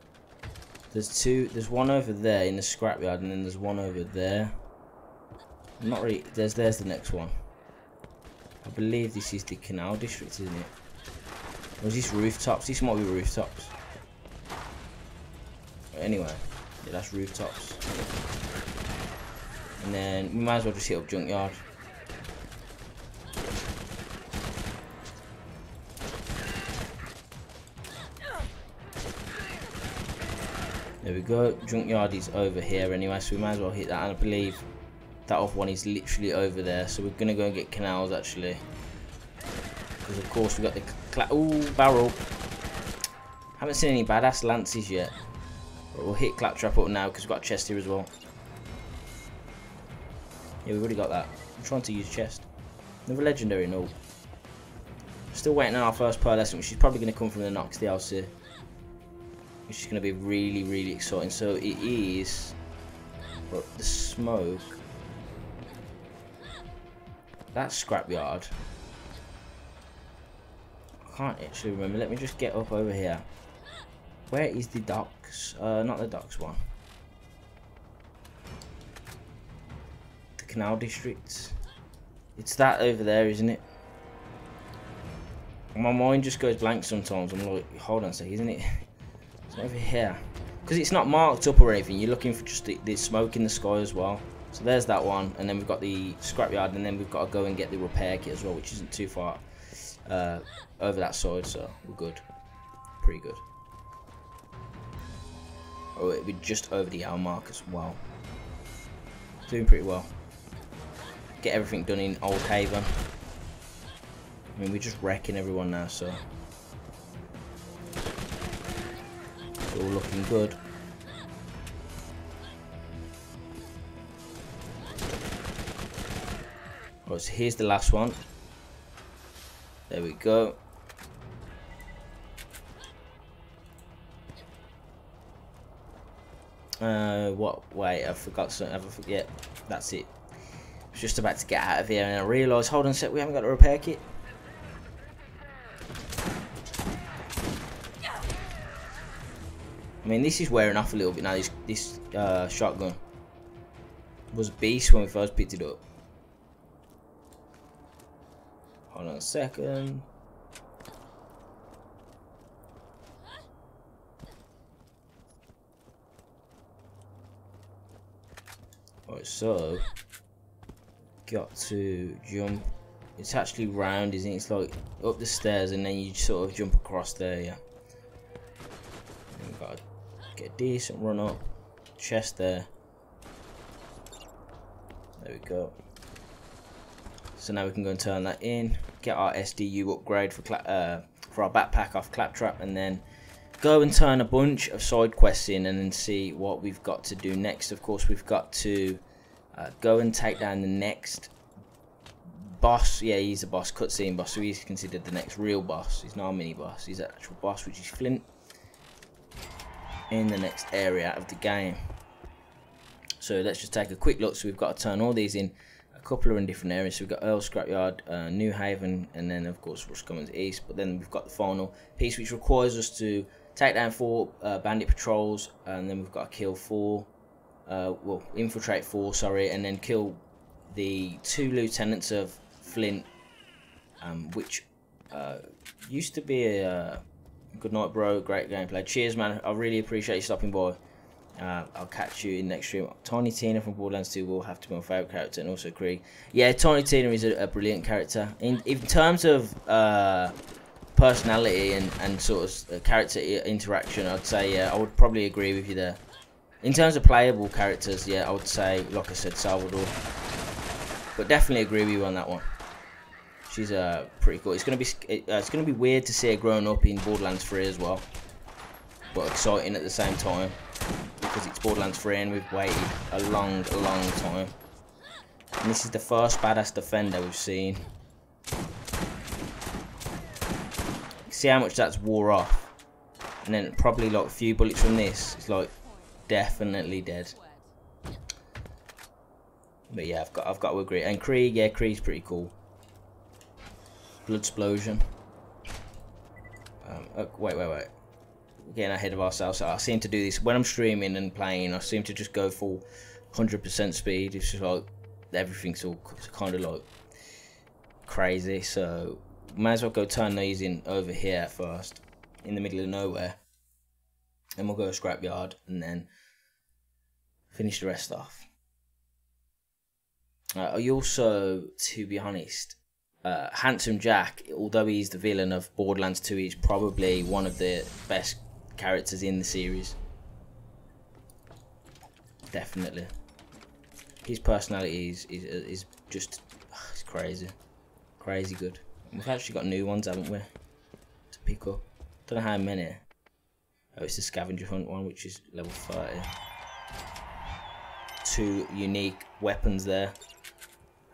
There's two. There's one over there in the scrapyard, and then there's one over there. I'm not really. There's the next one. I believe this is the canal district, isn't it? Or is this rooftops? This might be rooftops. Anyway, yeah, that's rooftops. And then we might as well just hit up junkyard. There we go. Junkyard is over here anyway, so we might as well hit that. And I believe that other one is literally over there. So we're going to go and get canals actually. Because of course we got the ooh, barrel. Haven't seen any badass lances yet. But we'll hit claptrap up now because we've got a chest here as well. Yeah, we've already got that. I'm trying to use chest. Another legendary, no. Still waiting on our first pearlescent, which is probably going to come from the Nox DLC. Which is going to be really, really exciting. So it is... Well, the smoke. That's scrapyard. I can't actually remember. Let me just get up over here. Where is the docks? Not the docks one. The canal district. It's that over there, isn't it? My mind just goes blank sometimes. I'm like, hold on a sec, isn't it? It's over here. Because it's not marked up or anything. You're looking for just the smoke in the sky as well. So there's that one. And then we've got the scrapyard. And then we've got to go and get the repair kit as well, which isn't too far over that side. So we're good. Pretty good. Oh, it'll be just over the hour mark as well. Doing pretty well. Get everything done in Old Haven. I mean, we're just wrecking everyone now, so it's all looking good. Right, so here's the last one. There we go. What? Wait, I forgot something. Yeah, that's it. I was just about to get out of here and I realised, hold on a sec, we haven't got a repair kit. I mean, this is wearing off a little bit now. This shotgun was a beast when we first picked it up. Hold on a second. Right, so got to jump. It's actually round, isn't it? It's like up the stairs and then you sort of jump across there, yeah. And we've got to get a decent run up. Chest there. There we go. So now we can go and turn that in. Get our SDU upgrade for our backpack off Claptrap, and then go and turn a bunch of side quests in and then see what we've got to do next. Of course, we've got to go and take down the next boss. Yeah, he's a boss, cutscene boss, so he's considered the next real boss. He's not a mini boss, he's an actual boss, which is Flint, in the next area of the game. So let's just take a quick look. So we've got to turn all these in. A couple are in different areas. So we've got Earl Scrapyard, New Haven, and then of course Rush Commons East. But then we've got the final piece, which requires us to take down 4 bandit patrols, and then we've got to kill 4, well, infiltrate 4, sorry, and then kill the 2 lieutenants of Flint, which used to be a good night, bro. Great gameplay. Cheers, man. I really appreciate you stopping by. I'll catch you in next stream. Tiny Tina from Borderlands 2 will have to be my favourite character, and also Krieg. Yeah, Tiny Tina is a brilliant character. In terms of personality and sort of character interaction, I'd say, yeah, I would probably agree with you there. In terms of playable characters, yeah, I would say, like I said, Salvador. But definitely agree with you on that one. She's pretty cool. It's gonna be weird to see her growing up in Borderlands 3 as well, but exciting at the same time, because it's Borderlands 3 and we've waited a long time. And this is the first badass defender we've seen. See how much that's wore off, and then probably like a few bullets from this, it's like definitely dead. But yeah, I've got to agree. And Krieg, yeah, Krieg's pretty cool. Bloodsplosion. Wait. We're getting ahead of ourselves. So I seem to do this when I'm streaming and playing. I seem to just go full 100% speed. It's just like everything's all kind of like crazy. So might as well go turn these in over here first, in the middle of nowhere, and we'll go to Scrapyard and then finish the rest off. I also, to be honest, Handsome Jack, although he's the villain of Borderlands 2, he's probably one of the best characters in the series. definitely. His personality is just it's crazy, crazy good. We've actually got new ones, haven't we, to pick up? Don't know how many. Oh, it's the scavenger hunt one, which is level 30. 2 unique weapons there,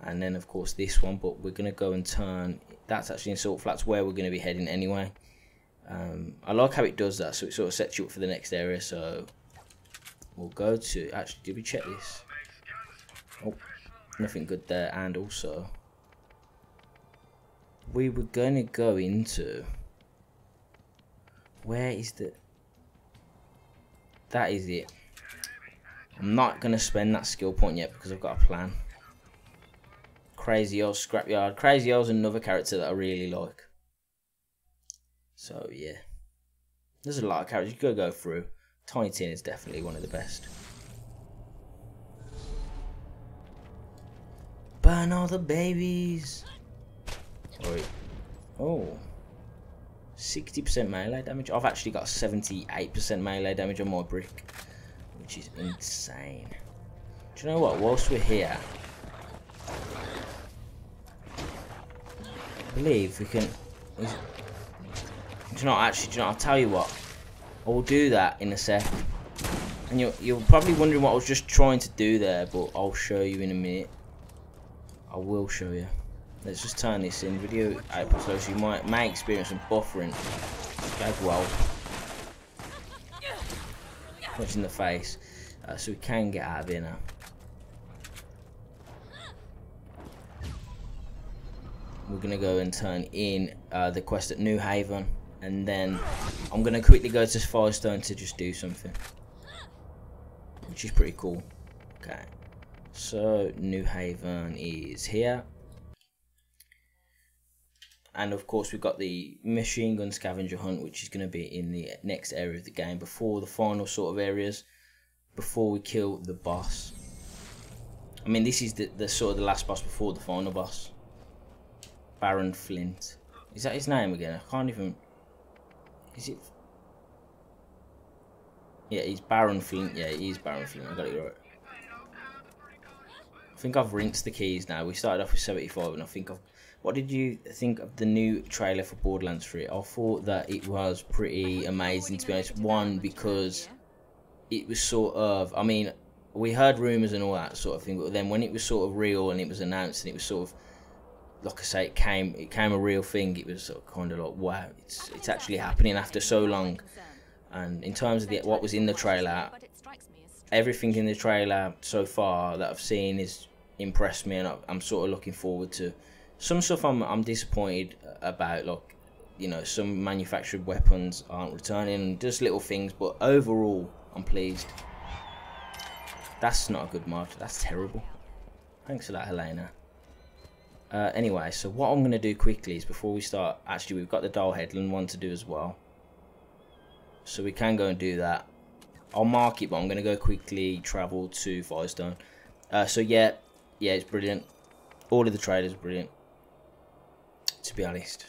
and then of course this one. But we're gonna go and turn. That's actually in Salt Flats, where we're gonna be heading anyway. I like how it does that, so it sort of sets you up for the next area. So we'll go to. Actually, did we check this? Oh, nothing good there. And also, we were gonna go into. Where is the? That is it. I'm not gonna spend that skill point yet because I've got a plan. Crazy old Scrapyard. Crazy Old's another character that I really like. So yeah, there's a lot of characters you could go through. Tiny Tin is definitely one of the best. Burn all the babies. Right. Oh. 60% melee damage. I've actually got 78% melee damage on my brick, which is insane. Do you know what? Whilst we're here, I believe we can. Do you know? Actually, do you know? I'll tell you what. I will do that in a sec. And you're probably wondering what I was just trying to do there, but I'll show you in a minute. I will show you. Let's just turn this in. Video output slow, so you may experience some buffering as well. Punch in the face. So we can get out of here now. We're going to go and turn in the quest at New Haven. And then I'm going to quickly go to Firestone to just do something, which is pretty cool. Okay. So New Haven is here. And of course we've got the machine gun scavenger hunt, which is going to be in the next area of the game, before the final sort of areas, before we kill the boss. I mean, this is the sort of the last boss before the final boss. Baron Flint. Is that his name again? I can't even... Is it... Yeah, he's Baron Flint. Yeah, he is Baron Flint. I got it right. I think I've rinsed the keys now. We started off with 75 and I think I've... What did you think of the new trailer for Borderlands 3? I thought that it was pretty amazing, to be honest. One, because it was sort of... I mean, we heard rumours and all that sort of thing, but then when it was sort of real and it was announced and it was sort of... Like I say, it came a real thing. It was sort of kind of like, wow, it's actually happening after so long. And in terms of what was in the trailer, everything in the trailer so far that I've seen is impressed me, and I'm sort of looking forward to. Some stuff I'm disappointed about, like, you know, some manufactured weapons aren't returning, just little things, but overall I'm pleased. That's not a good mod, that's terrible. Thanks for that, Helena. Anyway, so what I'm going to do quickly is, before we start, actually we've got the Dial Headland one to do as well. So we can go and do that. I'll mark it, but I'm going to go quickly travel to Firestone. So yeah, it's brilliant. All of the trailers are brilliant, to be honest.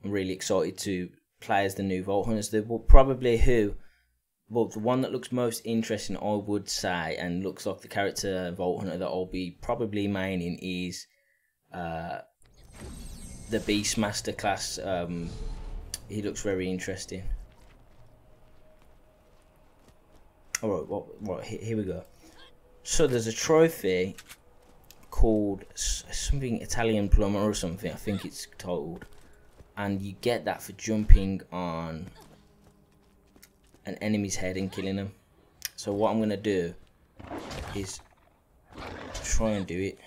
I'm really excited to play as the new Vault Hunters. They will probably well, the one that looks most interesting, I would say, and looks like the character Vault Hunter that I'll be probably maining, is the Beastmaster class. He looks very interesting. Alright, right, here we go. So there's a trophy called something Italian Plumber or something, I think it's titled. And you get that for jumping on an enemy's head and killing them. So what I'm going to do is try and do it.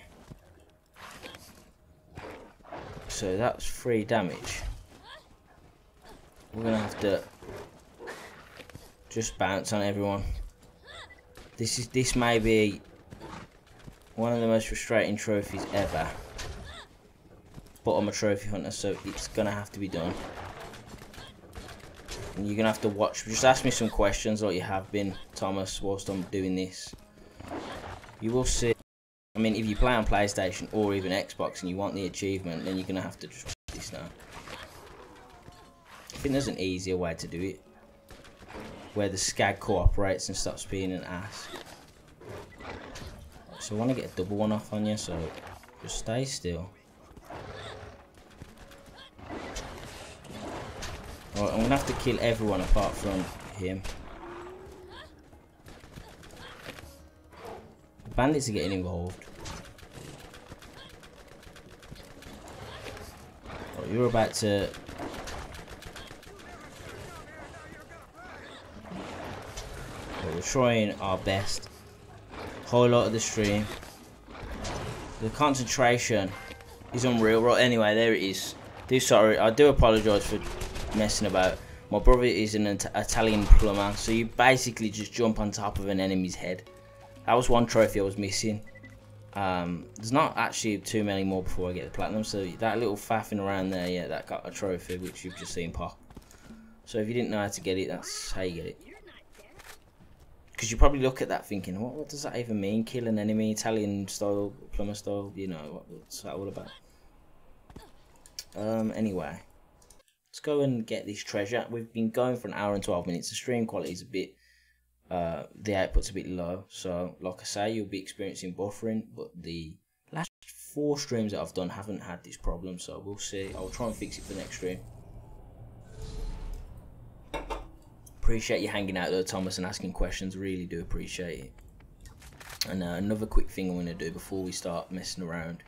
So that's 3 damage. We're going to have to just bounce on everyone. This may be one of the most frustrating trophies ever, but I'm a trophy hunter, so it's going to have to be done. And you're going to have to watch, just ask me some questions like you have been, Thomas, whilst I'm doing this. You will see. I mean, if you play on PlayStation or even Xbox and you want the achievement, then you're going to have to just watch this now. I think there's an easier way to do it. where the skag cooperates and stops being an ass. So I want to get a double one off on you, so just stay still. Alright, I'm gonna have to kill everyone apart from him. The bandits are getting involved. Oh, you're about to... We're trying our best. Highlight of the stream. The concentration is unreal. Right, anyway, there it is. I do apologise for messing about. My brother is an Italian plumber, so you basically just jump on top of an enemy's head. That was one trophy I was missing. There's not actually too many more before I get the platinum, so that little faffing around there, yeah, that got a trophy, which you've just seen pop. So if you didn't know how to get it, that's how you get it. Because you probably look at that thinking, what does that even mean? Kill an enemy, Italian style, plumber style, you know, what's that all about? Anyway, let's go and get this treasure. We've been going for an hour and 12 minutes. The stream quality is a bit, the output's a bit low. So, like I say, you'll be experiencing buffering, but the last 4 streams that I've done haven't had this problem. So we'll see. I'll try and fix it for the next stream. Appreciate you hanging out though, Thomas, and asking questions. Really do appreciate it. And another quick thing I'm going to do before we start messing around.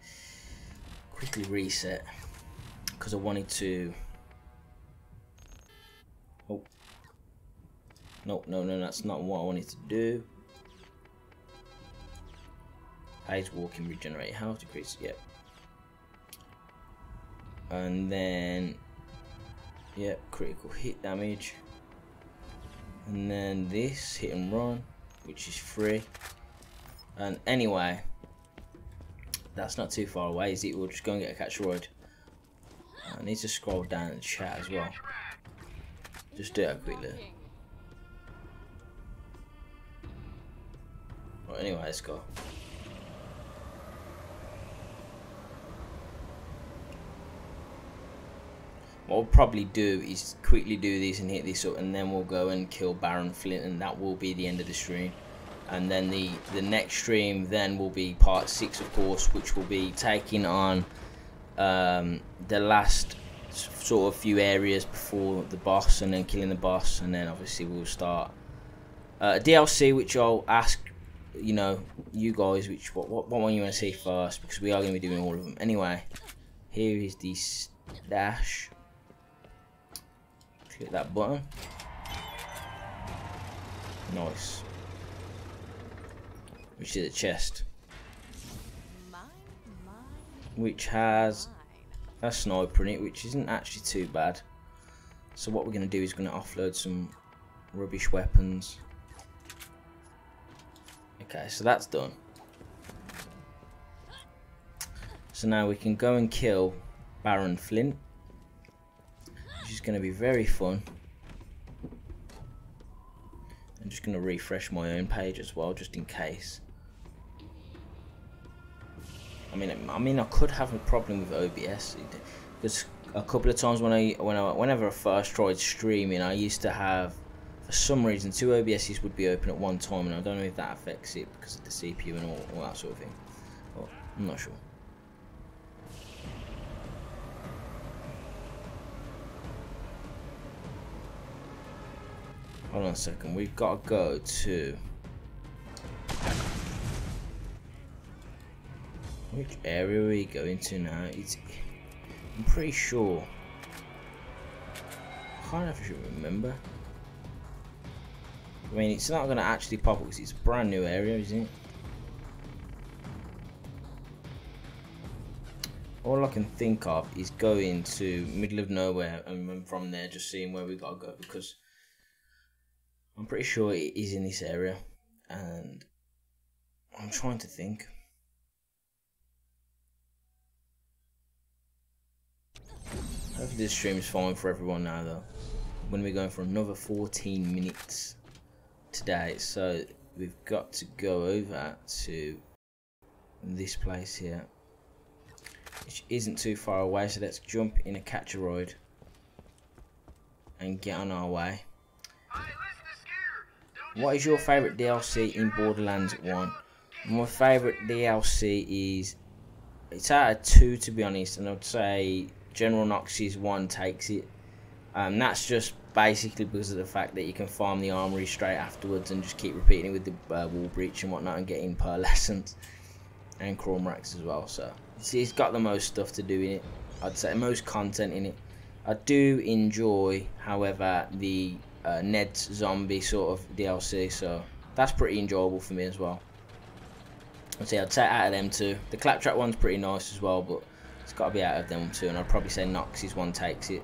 Quickly reset. Because I wanted to... Oh. No, that's not what I wanted to do. Phase walking, regenerate health, decrease, yep. And then... Yep, critical hit damage. And then this, hit and run, which is free. And anyway, that's not too far away, is it? We'll just go and get a catch roid. I need to scroll down and chat as well. Just do that quickly. Right, anyway, let's go. What we'll probably do is quickly do this and hit this up, and then we'll go and kill Baron Flint, and that will be the end of the stream. And then the next stream then will be part 6, of course, which will be taking on the last sort of few areas before the boss, and then killing the boss, and then obviously we'll start DLC, which I'll ask, you know, you guys, which what one you want to see first, because we are going to be doing all of them. Anyway, here is the dash. Click that button. Nice. Which is a chest, which has a sniper in it, which isn't actually too bad. So what we're going to do is going to offload some rubbish weapons. Okay, so that's done. So now we can go and kill Baron Flint, which is going to be very fun. I'm just going to refresh my own page as well, just in case. I mean, I could have a problem with OBS, because a couple of times whenever I first tried streaming, I used to have, for some reason, 2 OBSs would be open at one time, and I don't know if that affects it because of the CPU and all that sort of thing. But I'm not sure. Hold on a second, we've got to go to... Which area are we going to now? I'm pretty sure. I can't actually remember. I mean, it's not going to actually pop up because it's a brand new area, isn't it? All I can think of is going to middle of nowhere, and from there just seeing where we got to go, because I'm pretty sure it is in this area, and I'm trying to think. Hopefully this stream is fine for everyone now though. I'm going to be going for another 14 minutes today, so we've got to go over to this place here, which isn't too far away, so let's jump in a catch-a-ride and get on our way. what is your favourite DLC in Borderlands 1? My favourite DLC is, it's out of 2 to be honest, and I'd say General Nox's 1 takes it. That's just basically because of the fact that you can farm the armory straight afterwards and just keep repeating it with the wall breach and whatnot and getting pearl essence and chrome racks as well. So it's got the most stuff to do in it. I'd say most content in it. I do enjoy, however, the Ned's zombie sort of DLC, so that's pretty enjoyable for me as well. I'd say out of them two. The Claptrap one's pretty nice as well, but it's got to be out of them two, and I'd probably say Nox's 1 takes it.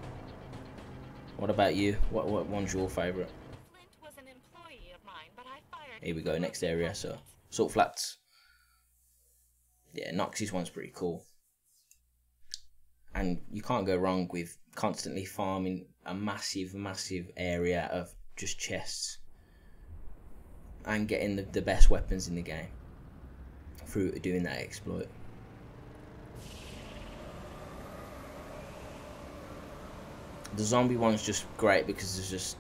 What about you? What one's your favourite? Flint was an employee of mine, but I fired Here we go, next area, so Salt Flats. Yeah, Nox's 1's pretty cool. And you can't go wrong with constantly farming a massive, massive area of just chests. And getting the best weapons in the game through doing that exploit. The zombie one's just great because there's just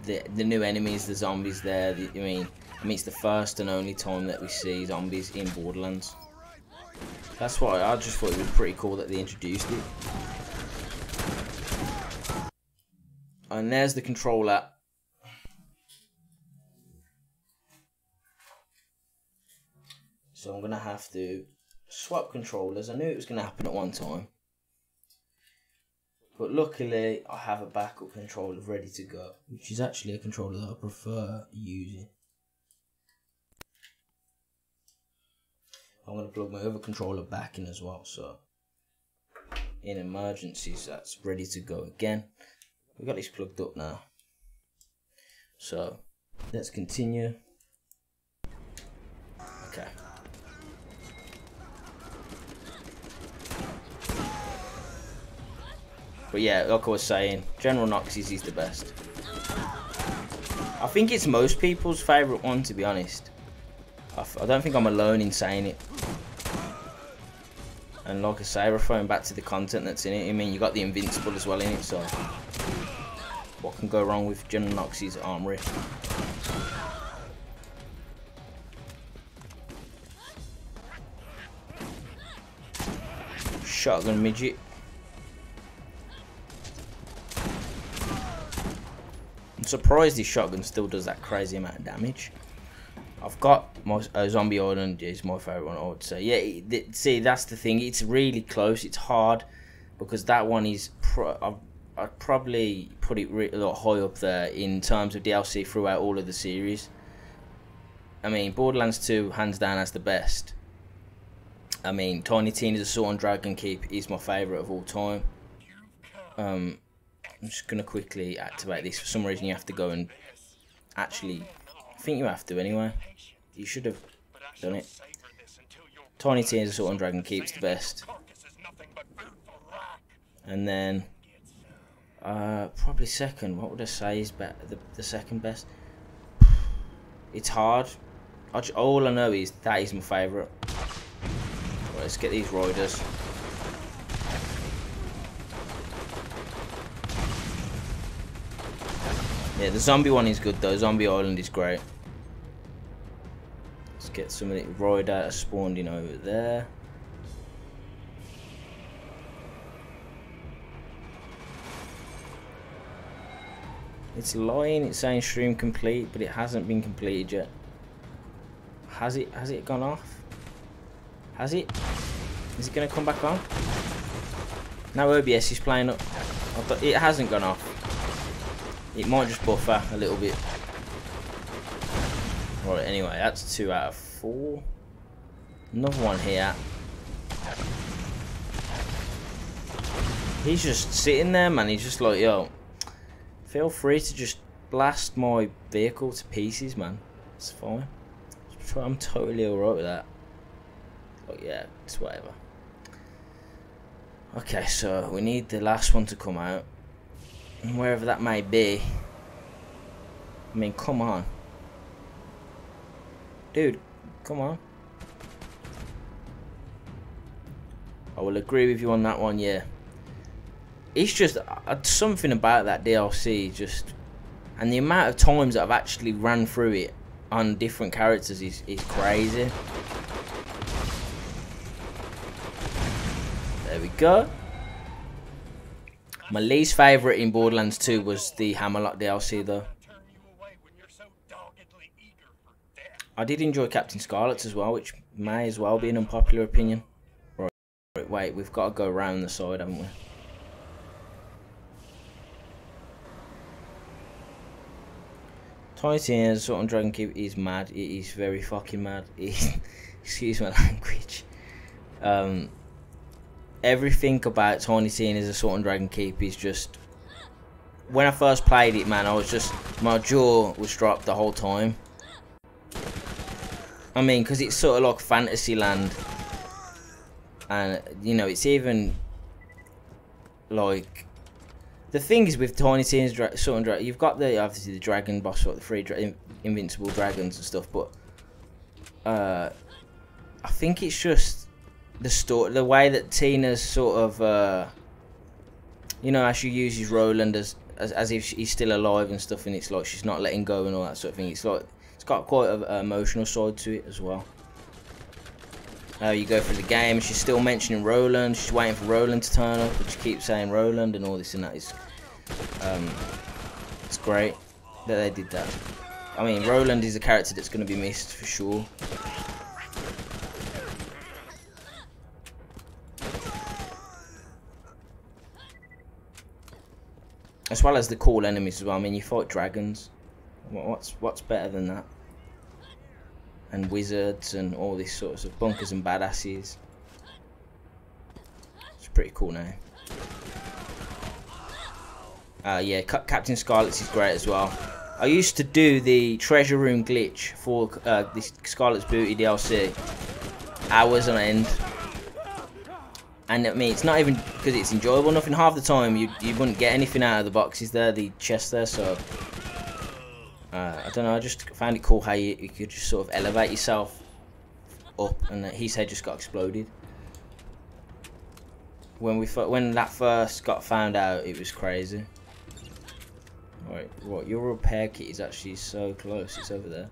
the new enemies, the zombies there. I mean, it's the first and only time that we see zombies in Borderlands. That's why I just thought it was pretty cool that they introduced it. And there's the controller. So I'm going to have to swap controllers. I knew it was going to happen at one time. But luckily, I have a backup controller ready to go, which is actually a controller that I prefer using. I'm going to plug my other controller back in as well, so in emergencies, that's ready to go again. We've got this plugged up now. So, let's continue. Okay. But yeah, like I was saying, General Nox's is the best. I think it's most people's favourite one, to be honest. I don't think I'm alone in saying it. And like I say, referring back to the content that's in it, I mean, you got the Invincible as well in it, so what can go wrong with General Nox's armory? Shotgun midget. I'm surprised this shotgun still does that crazy amount of damage. I've got my Zombie Island is my favourite one, I would say. Yeah, see, that's the thing. It's really close. It's hard because that one is. I'd probably put it a lot high up there in terms of DLC throughout all of the series. I mean, Borderlands 2 hands down has the best. I mean, Tiny Tina's Assault on Dragon Keep is my favourite of all time. I'm just going to quickly activate this. For some reason you have to go and actually, I think you have to anyway. You should have done it. Tiny Tina's Assault on Dragon Keep's the best. And then, probably second, what would I say is the second best? It's hard. All I know is that is my favourite. Right, let's get these riders. Yeah, the zombie one is good though. Zombie Island is great. Let's get some of the rider spawned in over there. It's lying, it's saying stream complete, but it hasn't been completed yet. Has it gone off? Has it? Is it gonna come back on? No, OBS is playing up. It hasn't gone off. It might just buffer a little bit. Right, anyway, that's 2 out of 4. Another one here. He's just sitting there, man. He's just like, yo, feel free to just blast my vehicle to pieces, man. It's fine. I'm totally alright with that. But yeah, it's whatever. Okay, so we need the last one to come out. Wherever that may be. I mean, come on. Dude, come on. I will agree with you on that one, yeah. It's just something about that DLC just... And the amount of times that I've actually ran through it on different characters is crazy. There we go. My least favourite in Borderlands 2 was the Hammerlock DLC though. I did enjoy Captain Scarlet's as well, which may as well be an unpopular opinion. Right, wait, we've got to go around the side, haven't we? Tiny Tina's Assault on Dragon Keep is mad. It is very fucking mad. Excuse my language. Everything about Tiny Tina's Assault on Dragon Keep is just... When I first played it, man, I was just... My jaw was dropped the whole time. I mean, because it's sort of like Fantasyland. And, you know, it's even... Like... The thing is with Tiny Tina's Assault on Dragon... You've got the, obviously, the dragon boss, the three invincible dragons and stuff, but... I think it's just... The way that Tina's sort of... you know, how she uses Roland as if he's still alive and stuff, and it's like she's not letting go and all that sort of thing. It's like... It's got quite an emotional side to it as well. You go through the game, she's still mentioning Roland. She's waiting for Roland to turn up, but she keeps saying Roland and all this and that. It's great that they did that. I mean, Roland is a character that's going to be missed for sure. As well as the cool enemies as well. I mean, you fight dragons. What's better than that? And wizards and all these sorts of bunkers and badasses. It's a pretty cool name. Yeah, Captain Scarlet's is great as well. I used to do the treasure room glitch for the Scarlet's Booty DLC. Hours on end. And I mean, it's not even because it's enjoyable enough. And half the time, you wouldn't get anything out of the boxes there, the chest there, so... I don't know, I just found it cool how you could just sort of elevate yourself up, and his head just got exploded. When that first got found out, it was crazy. Right, what, your repair kit is actually so close, it's over there.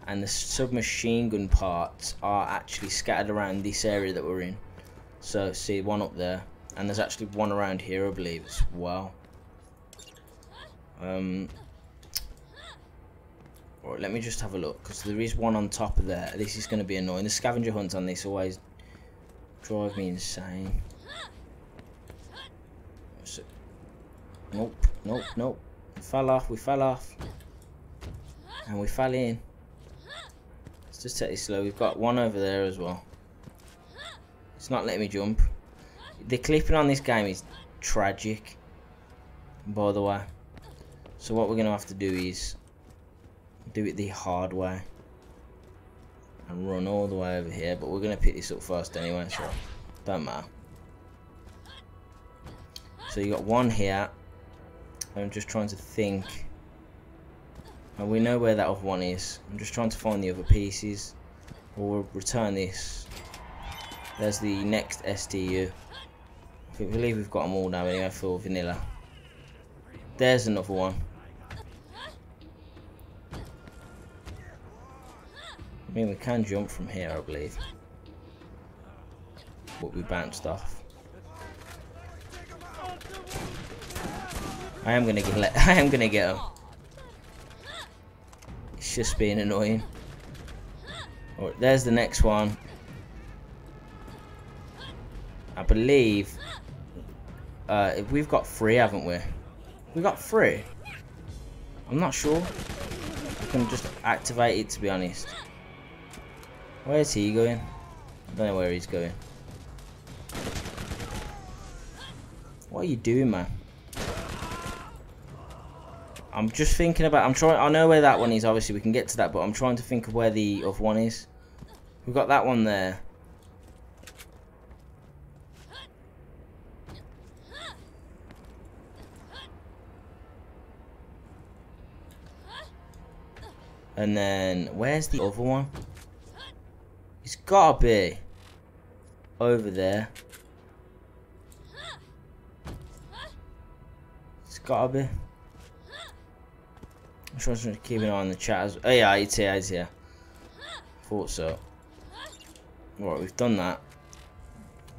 And the submachine gun parts are actually scattered around this area that we're in. So, see, one up there, and there's actually one around here, I believe, as well. Right, let me just have a look, because there is one on top of there. This is going to be annoying. The scavenger hunts on this always drive me insane. So, nope, nope, nope. We fell off. And we fell in. Let's just take this slow. We've got one over there as well. It's not letting me jump. The clipping on this game is tragic, by the way. So what we're going to have to do is do it the hard way and run all the way over here, but we're going to pick this up first anyway, so don't matter. So you got one here. I'm just trying to think, and we know where that other one is. I'm just trying to find the other pieces. We'll return this. There's the next STU. I believe we've got them all now anyway for vanilla. There's another one. I mean, we can jump from here, I believe, but we bounced off. I am gonna get him. It's just being annoying. Alright, there's the next one. I believe we've got 3, haven't we? We got 3. I'm not sure. I can just activate it, to be honest. Where's he going? I don't know where he's going. What are you doing, man? I'm just thinking about... I know where that one is, obviously. We can get to that, but I'm trying to think of where the other one is. We've got that one there. And then, where's the other one? It's gotta be over there. It's gotta be. I'm trying to keep an eye on the chat. Oh yeah, it's here, it's here. Thought so. Right, we've done that.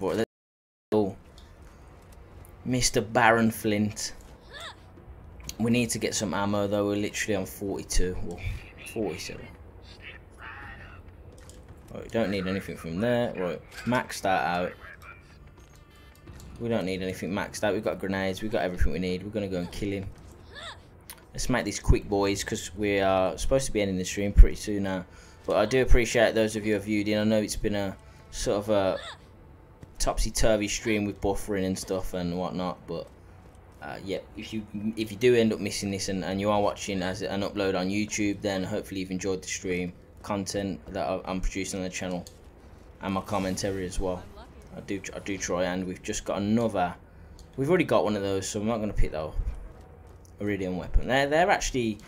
But let's go. Mr. Baron Flint. We need to get some ammo though. We're literally on 42. Well, 47. Right, we don't need anything from there. Right, max that out. We don't need anything maxed out. We've got grenades. We've got everything we need. We're going to go and kill him. Let's make this quick, boys, because we are supposed to be ending the stream pretty soon now. But I do appreciate those of you who have viewed in. I know it's been a sort of a topsy-turvy stream with buffering and stuff and whatnot. But yeah, if you do end up missing this and you are watching as an upload on YouTube, then hopefully you've enjoyed the stream content that I'm producing on the channel and my commentary as well. I do try, and we've just got another. We've already got one of those, so I'm not going to pick that up. Iridium weapon. They're actually,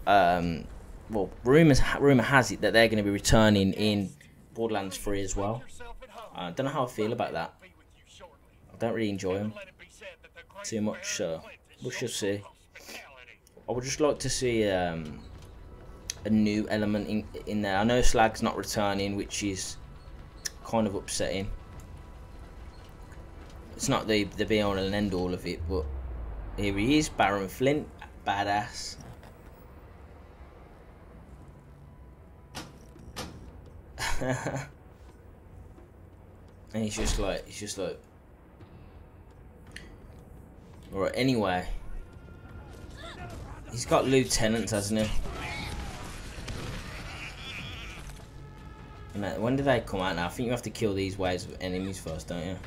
well, rumor has it that they're going to be returning in Borderlands 3 as well. I don't know how I feel about that. I don't really enjoy them too much, so we shall see. I would just like to see a new element in there. I know Slag's not returning, which is kind of upsetting. It's not the be all and end all of it, but here he is, Baron Flint, badass. And he's just like, alright, anyway. He's got lieutenants, hasn't he? And when do they come out now? I think you have to kill these waves of enemies first, don't you?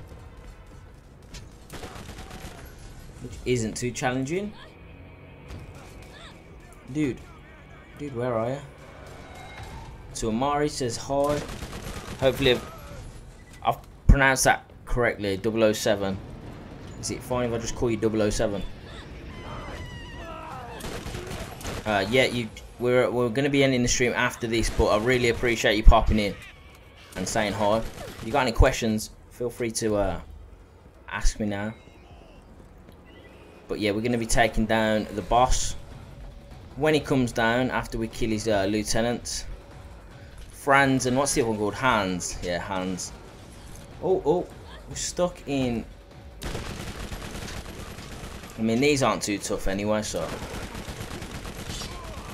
Which isn't too challenging. Dude, where are you? So Amari says hi. Hopefully I've pronounced that correctly. 007. Is it fine if I just call you 007? Yeah, we're going to be ending the stream after this, but I really appreciate you popping in and saying hi. If you got any questions, feel free to ask me now. But yeah, we're going to be taking down the boss when he comes down after we kill his lieutenants. Franz and what's the other one called? Hans. Yeah, Hans. Oh, we're stuck in. I mean, these aren't too tough anyway, so.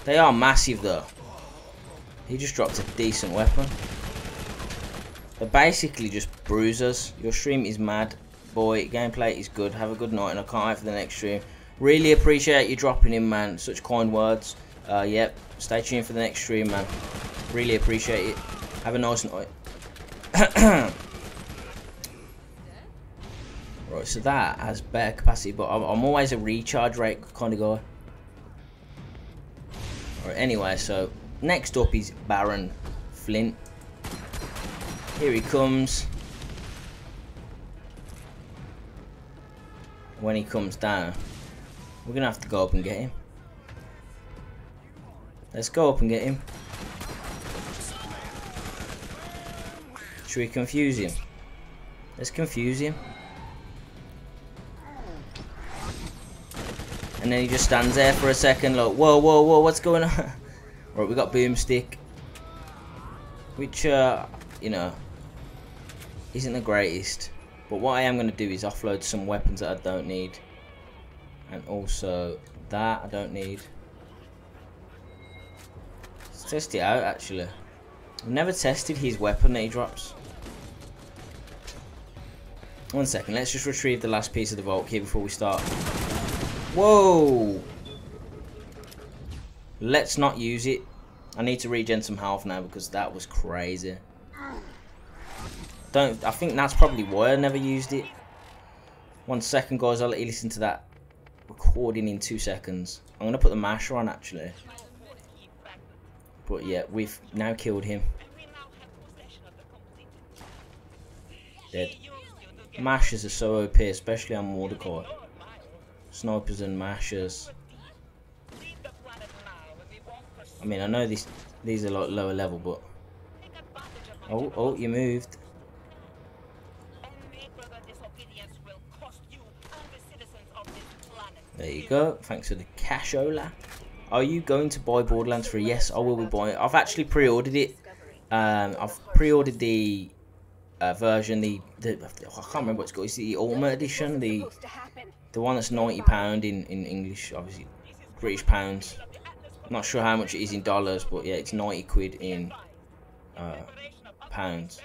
They are massive though. He just dropped a decent weapon. They're basically just bruisers. Your stream is mad. Boy, gameplay is good. Have a good night, and I can't wait for the next stream. Really appreciate you dropping in, man. Such kind words. Yep. Stay tuned for the next stream, man. Really appreciate it. Have a nice night. Right, so that has better capacity, but I'm always a recharge rate kind of guy. Right, anyway, so next up is Baron Flint. Here he comes. When he comes down, we're gonna have to go up and get him. Let's go up and get him. Should we confuse him? Let's confuse him. And then he just stands there for a second like, whoa, what's going on? Right, we got Boomstick, which you know, isn't the greatest. But what I am going to do is offload some weapons that I don't need. And also that I don't need. Let's test it out actually. I've never tested his weapon that he drops. 1 second, let's just retrieve the last piece of the vault key before we start. Whoa! Let's not use it. I need to regen some health now because that was crazy. I think that's probably why I never used it. 1 second, guys. I'll let you listen to that recording in 2 seconds. I'm gonna put the masher on actually. But yeah, we've now killed him. Dead. Mashers are so OP, especially on Mordecai. Snipers and mashers. I mean, I know these are like lower level, but oh, you moved. There you go. Thanks for the cashola. Are you going to buy Borderlands 3? Yes, I will be buying it. I've actually pre-ordered it. I've pre-ordered the version, the I can't remember what it's called. It's the Ultimate Edition, the one that's £90 in English, obviously British pounds. I'm not sure how much it is in dollars, but yeah, it's 90 quid in pounds.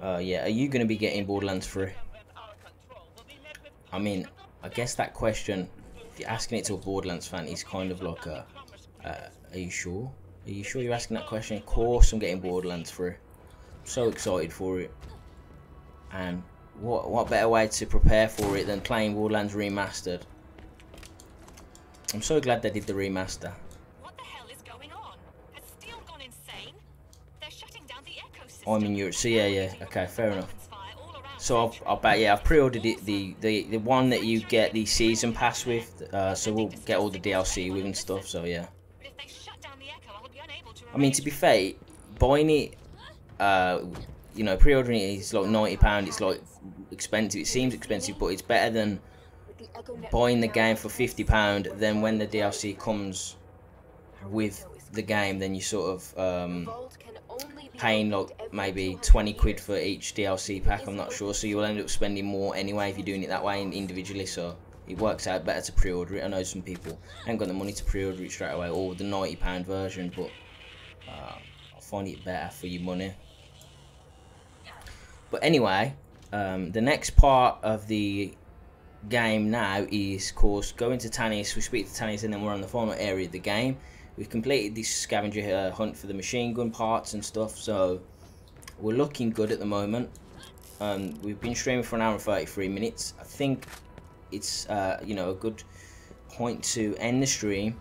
Yeah, are you going to be getting Borderlands 3? I mean, I guess that question, if you're asking it to a Borderlands fan, is kind of like a, are you sure? Are you sure you're asking that question? Of course I'm getting Borderlands 3. I'm so excited for it. And what better way to prepare for it than playing Borderlands Remastered? I'm so glad they did the remaster. What the hell is going on? Has Steel gone insane? They're shutting down the ecosystem. I'm in Europe. So yeah, okay, fair enough. So I'll bet, yeah, I've pre-ordered it, the one that you get the season pass with, so we'll get all the DLC with and stuff, so yeah. I mean, to be fair, buying it, you know, pre-ordering it is like £90, it's like expensive, it seems expensive, but it's better than buying the game for £50, then when the DLC comes with the game, then you sort of, paying like maybe 20 quid for each DLC pack, I'm not sure, so you'll end up spending more anyway if you're doing it that way individually, so it works out better to pre-order it. I know some people ain't got the money to pre-order it straight away, or the £90 version, but I find it better for your money. But anyway, the next part of the game now is, of course, going to Tannis. We speak to Tannis and then we're on the final area of the game. We've completed this scavenger hunt for the machine gun parts and stuff, so we're looking good at the moment. We've been streaming for an hour and 33 minutes. I think it's you know, a good point to end the stream.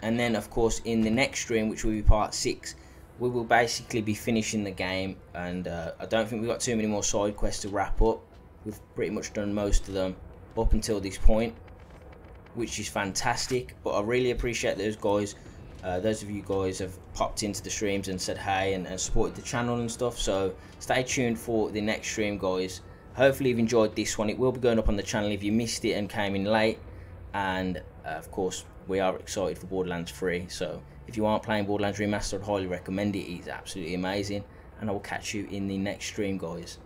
And then, of course, in the next stream, which will be part 6, we will basically be finishing the game. And I don't think we've got too many more side quests to wrap up. We've pretty much done most of them up until this point, which is fantastic. But I really appreciate those guys. Those of you guys have popped into the streams and said hey and supported the channel and stuff. So stay tuned for the next stream, guys. Hopefully you've enjoyed this one. It will be going up on the channel if you missed it and came in late. And of course, we are excited for Borderlands 3. So if you aren't playing Borderlands Remastered, I'd highly recommend it. It's absolutely amazing. And I will catch you in the next stream, guys.